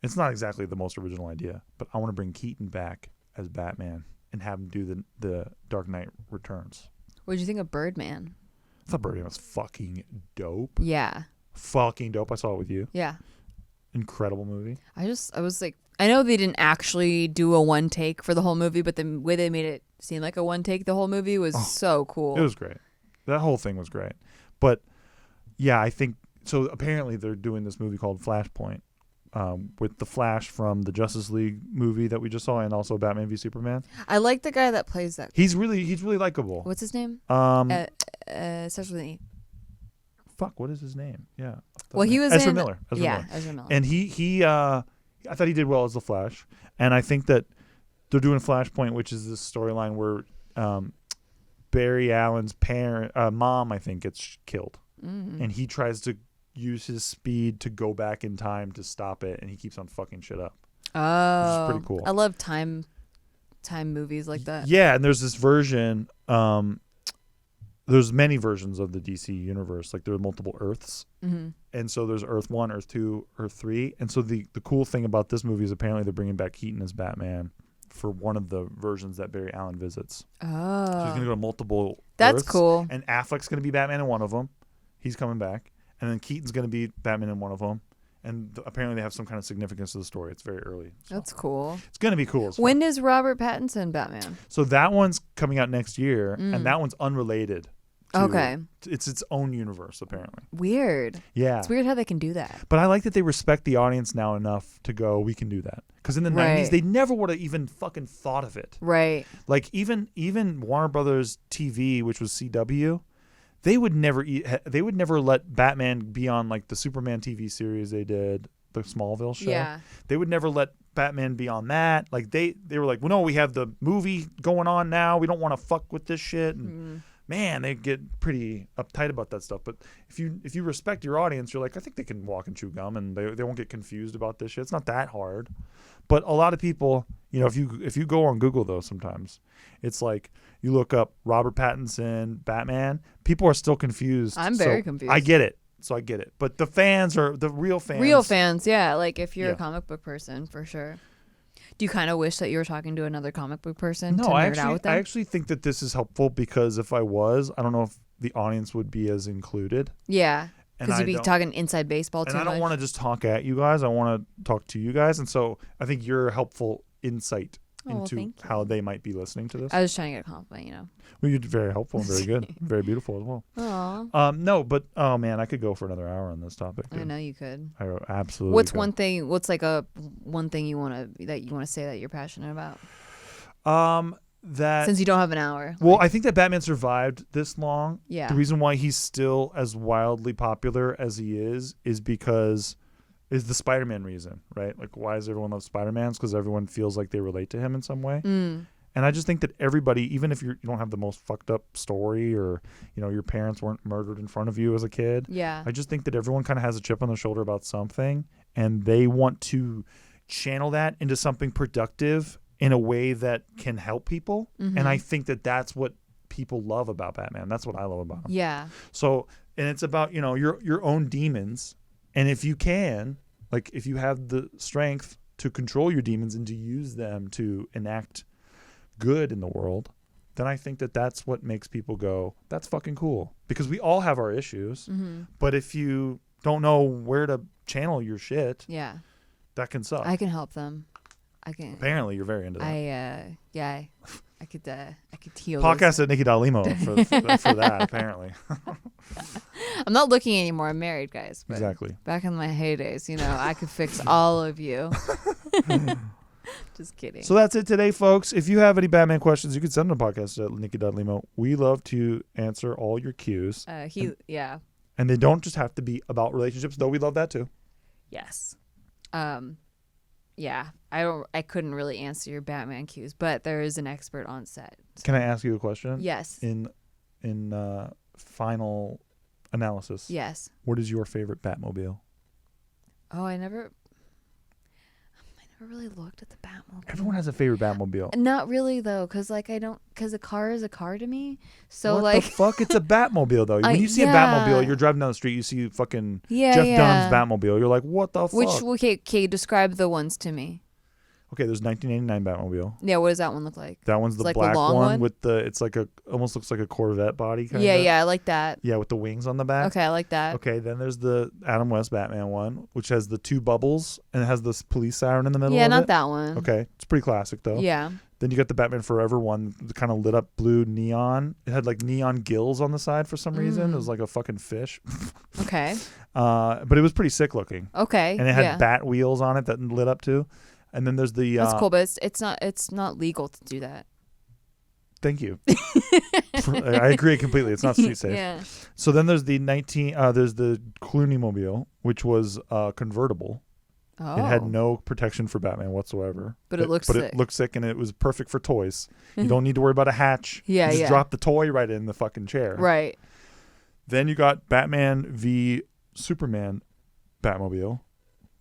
it's not exactly the most original idea, but I want to bring Keaton back as Batman and have him do the Dark Knight Returns. What did you think of Birdman? I thought Birdman was fucking dope. Yeah. Fucking dope. I saw it with you. Yeah. Incredible movie. I was like, I know they didn't actually do a one take for the whole movie, but the way they made it seem like a one take the whole movie was so cool. It was great. That whole thing was great. But yeah, I think so. Apparently they're doing this movie called Flashpoint with the Flash from the Justice League movie that we just saw, and also Batman v Superman. I like the guy that plays that. He's really likable. What's his name? Starts with an E. Fuck, what is his name? Yeah. Well, he was Ezra Miller. Miller. Ezra Miller. And he I thought he did well as the Flash, and I think that they're doing Flashpoint, which is this storyline where Barry Allen's mom, I think, gets killed, and he tries to use his speed to go back in time to stop it, and he keeps on fucking shit up. Oh, which is pretty cool. I love time movies like that. Yeah, and there's this version. There's many versions of the DC universe. Like there are multiple Earths, and so there's Earth 1, Earth 2, Earth 3, and so the cool thing about this movie is apparently they're bringing back Keaton as Batman for one of the versions that Barry Allen visits. Oh. So he's gonna go to multiple. That's Earths, cool. And Affleck's gonna be Batman in one of them. He's coming back, and then Keaton's gonna be Batman in one of them. And apparently they have some kind of significance to the story. It's very early. So. That's cool. It's gonna be cool. When is Robert Pattinson Batman? So that one's coming out next year, and that one's unrelated. Okay. It's its own universe, apparently. Weird. Yeah. It's weird how they can do that. But I like that they respect the audience now enough to go, we can do that. Because in the 90s, they never would have even fucking thought of it. Right. Like, even Warner Brothers TV, which was CW, they would never let Batman be on, like, the Superman TV series they did, the Smallville show. Yeah. They would never let Batman be on that. Like, they were like, well, no, we have the movie going on now. We don't want to fuck with this shit. And man, they get pretty uptight about that stuff. But if you respect your audience, you're like, I think they can walk and chew gum, and they won't get confused about this shit. It's not that hard. But a lot of people, if you go on Google though, sometimes it's like you look up Robert Pattinson Batman, people are still confused. I'm very confused. I get it. So I get it. But the fans are the real fans. Real fans, yeah. Like if you're a comic book person, for sure. Do you kind of wish that you were talking to another comic book person to nerd out with them? I actually think that this is helpful because if I was, I don't know if the audience would be as included. Yeah, because you'd be talking inside baseball too much. And I don't want to just talk at you guys. I want to talk to you guys. And so I think you're a helpful insight into how they might be listening to this. I was just trying to get a compliment, Well, you're very helpful and very good. Very beautiful as well. Aww. No, but oh man, I could go for another hour on this topic. I know you could. I absolutely What's could. one thing you want to say that you're passionate about? That since you don't have an hour. Well, I think that Batman survived this long. Yeah. The reason why he's still as wildly popular as he is because is the Spider-Man reason, right? Like, why does everyone love Spider-Man? Because everyone feels like they relate to him in some way. And I just think that everybody, even if you don't have the most fucked up story or, your parents weren't murdered in front of you as a kid. Yeah. I just think that everyone kind of has a chip on their shoulder about something, and they want to channel that into something productive in a way that can help people. And I think that that's what people love about Batman. That's what I love about him. Yeah. So, and it's about, your own demons. And if you can, like, if you have the strength to control your demons and to use them to enact good in the world, then I think that that's what makes people go, that's fucking cool. Because we all have our issues. But if you don't know where to channel your shit, that can suck. I can help them. Apparently, you're very into that. I could heal. Podcast at Nikki Limo for that, apparently. I'm not looking anymore. I'm married, guys. But exactly. Back in my heydays, I could fix all of you. Just kidding. So that's it today, folks. If you have any Batman questions, you can send them to podcast at Nikki.Limo. We love to answer all your cues. And they don't just have to be about relationships, though we love that too. Yes. I couldn't really answer your Batman cues, but there is an expert on set. Can I ask you a question? Yes. In final analysis. Yes. What is your favorite Batmobile? Oh, I never really looked at the Batmobile. Everyone has a favorite Batmobile. Not really though, because a car is a car to me. So what the fuck? It's a Batmobile though. When you see a Batmobile, you're driving down the street, you see fucking Jeff Dunham's Batmobile. You're like, what the fuck? Okay, describe the ones to me. Okay, there's 1989 Batmobile. Yeah, what does that one look like? That one's the black one with it's like almost looks like a Corvette body kind of. Yeah, I like that. Yeah, with the wings on the back. Okay, I like that. Okay, then there's the Adam West Batman one, which has the two bubbles and it has this police siren in the middle of it. Yeah, not that one. Okay, it's pretty classic though. Yeah. Then you got the Batman Forever one, the kind of lit up blue neon. It had like neon gills on the side for some reason. It was like a fucking fish. Okay. But it was pretty sick looking. Okay. And it had bat wheels on it that lit up too. And then there's the that's cool, but it's not legal to do that. Thank you. I agree completely. It's not street safe. Yeah. So then there's the there's the Clooney Mobile, which was convertible. Oh. It had no protection for Batman whatsoever. But it looked sick. It looked sick, and it was perfect for toys. You don't need to worry about a hatch. Yeah, you just drop the toy right in the fucking chair. Right. Then you got Batman v Superman Batmobile.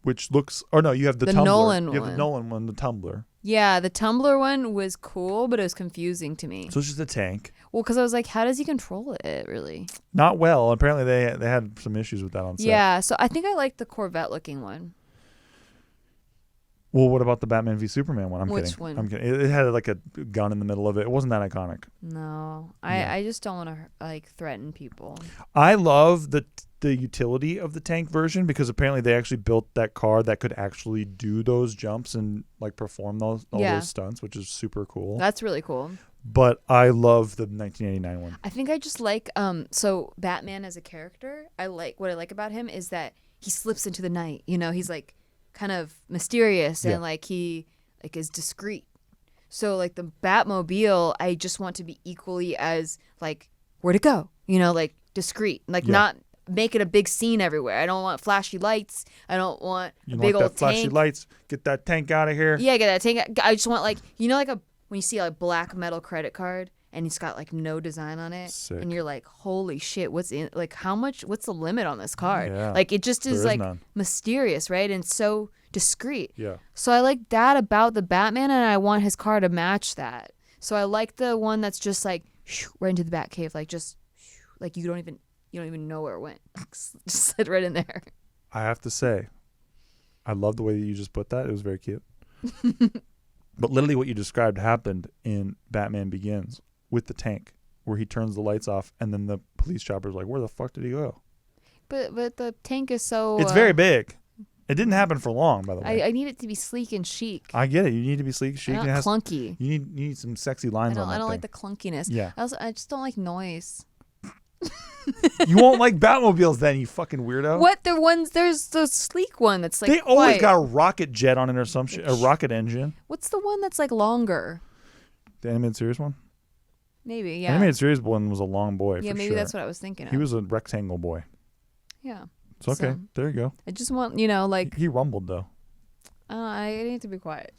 Which looks, or no, you have the Tumbler. Nolan you have one. the Nolan one, the Tumbler. Yeah, the Tumbler one was cool, but it was confusing to me. So it's just a tank. Well, because I was like, how does he control it, really? Not well. Apparently they had some issues with that on set. Yeah, so I think I like the Corvette-looking one. Well, what about the Batman v Superman one? I'm Which kidding. one? I'm kidding. It had like a gun in the middle of it. It wasn't that iconic. No, Yeah. I just don't want to like threaten people. I love the utility of the tank version because apparently they actually built that car that could actually do those jumps and like perform all those stunts, which is super cool. That's really cool. But I love the 1989 one. I think I just like so Batman as a character, what I like about him is that he slips into the night. You know, he's like kind of mysterious and like he like is discreet. So like the Batmobile, I just want to be equally as like where'd it go? You know, like discreet. Like not make it a big scene everywhere. I don't want flashy lights. I don't want a big old tank. Flashy lights. Get that tank out of here. Yeah, get that tank. I just want like, you know, like when you see a black metal credit card and it's got like no design on it. Sick. And you're like, holy shit, what's in, like what's the limit on this card? Yeah. Like it just is like none. mysterious, right? And so discreet. Yeah. So I like that about the Batman and I want his car to match that. So I like the one that's just like right into the Batcave, like just like you don't even know where it went. Just slid right in there. I have to say, I love the way that you just put that. It was very cute. But literally what you described happened in Batman Begins with the tank, where he turns the lights off and then the police chopper's like, where the fuck did he go? But the tank is so... It's very big. It didn't happen for long, by the way. I need it to be sleek and chic. I get it. You need to be sleek, chic. Not clunky. You need some sexy lines on that I don't thing. like the clunkiness. Yeah. I just don't like noise. You won't like Batmobiles then, you fucking weirdo. What? There's the sleek one that's like They always quiet. got a rocket jet on it or some shit, a rocket engine. What's the one that's like longer? The animated series one? Maybe, The yeah. animated series one was a long boy, Yeah, for maybe sure. that's what I was thinking of. He was a rectangle boy. Yeah. It's okay. So- There you go. I just want, like, He rumbled, though. I need to be quiet.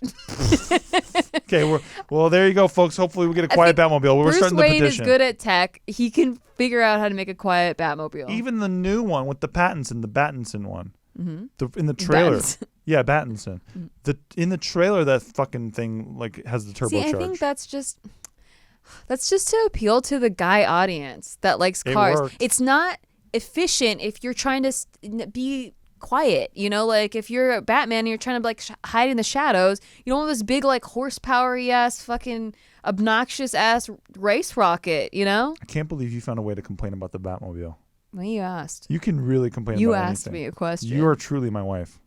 Okay, well, there you go, folks. Hopefully we get a quiet Batmobile. We're Bruce starting the Wayne petition. is good at tech. He can figure out how to make a quiet Batmobile. Even the new one with the Pattinson one. Mm-hmm. In the trailer. Pattinson. Yeah, Pattinson. In the trailer, that fucking thing like has the turbocharge. See, I think that's just to appeal to the guy audience that likes It cars. worked. It's not efficient if you're trying to be quiet, like if you're a Batman and you're trying to like hide in the shadows, you don't want this big like horsepower-y ass fucking obnoxious ass race rocket, I can't believe you found a way to complain about the Batmobile. Well, you asked. You can really complain You about asked anything. me a question. You are truly my wife.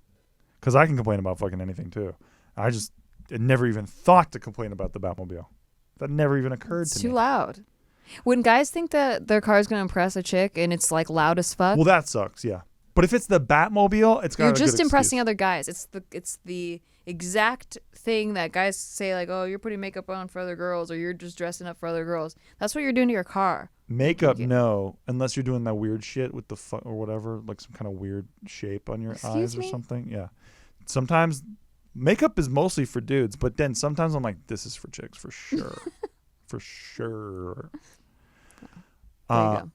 Because I can complain about fucking anything too. I never even thought to complain about the Batmobile. That never even occurred It's to too me. loud. When guys think that their car is going to impress a chick and it's like loud as fuck, Well, that sucks, yeah. But if it's the Batmobile, it's got you're a just good impressing excuse. other guys. It's the exact thing that guys say like, oh, you're putting makeup on for other girls or you're just dressing up for other girls. That's what you're doing to your car. Makeup, no. Unless you're doing that weird shit with the or whatever, like some kind of weird shape on your Excuse eyes or me? something. Yeah. Sometimes makeup is mostly for dudes, but then sometimes I'm like, this is for chicks for sure. For sure. There you go.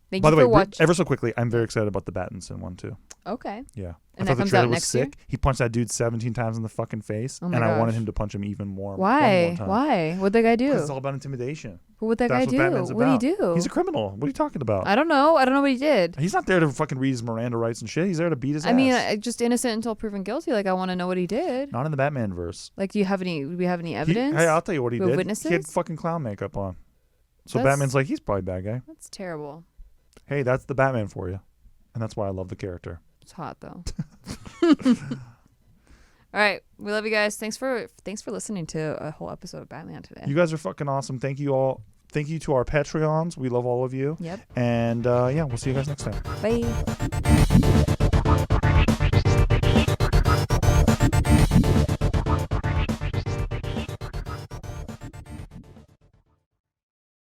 Thank By you the for way, watching. ever so quickly, I'm very excited about the Pattinson one too. Okay. Yeah. And I thought that the comes trailer out was next sick. year? He punched that dude 17 times in the fucking face, Oh my and I wanted gosh. him to punch him even more. Why? One more time. Why? What'd that guy do? Because it's all about intimidation. What'd that That's guy what do? Batman's What'd he about. do? He's a criminal. What are you talking about? I don't know. I don't know what he did. He's not there to fucking read his Miranda rights and shit. He's there to beat his ass. I mean, just innocent until proven guilty. Like, I want to know what he did. Not in the Batman verse. Like, do we have any evidence? Hey, I'll tell you what he We have did. witnesses? He had fucking clown makeup on. So That's- Batman's like, he's probably a bad guy. That's terrible. Hey, that's the Batman for you. And that's why I love the character. It's hot though. All right, we love you guys. Thanks for listening to a whole episode of Batman today. You guys are fucking awesome. Thank you all. Thank you to our Patreons. We love all of you. Yep. And yeah, we'll see you guys next time. Bye.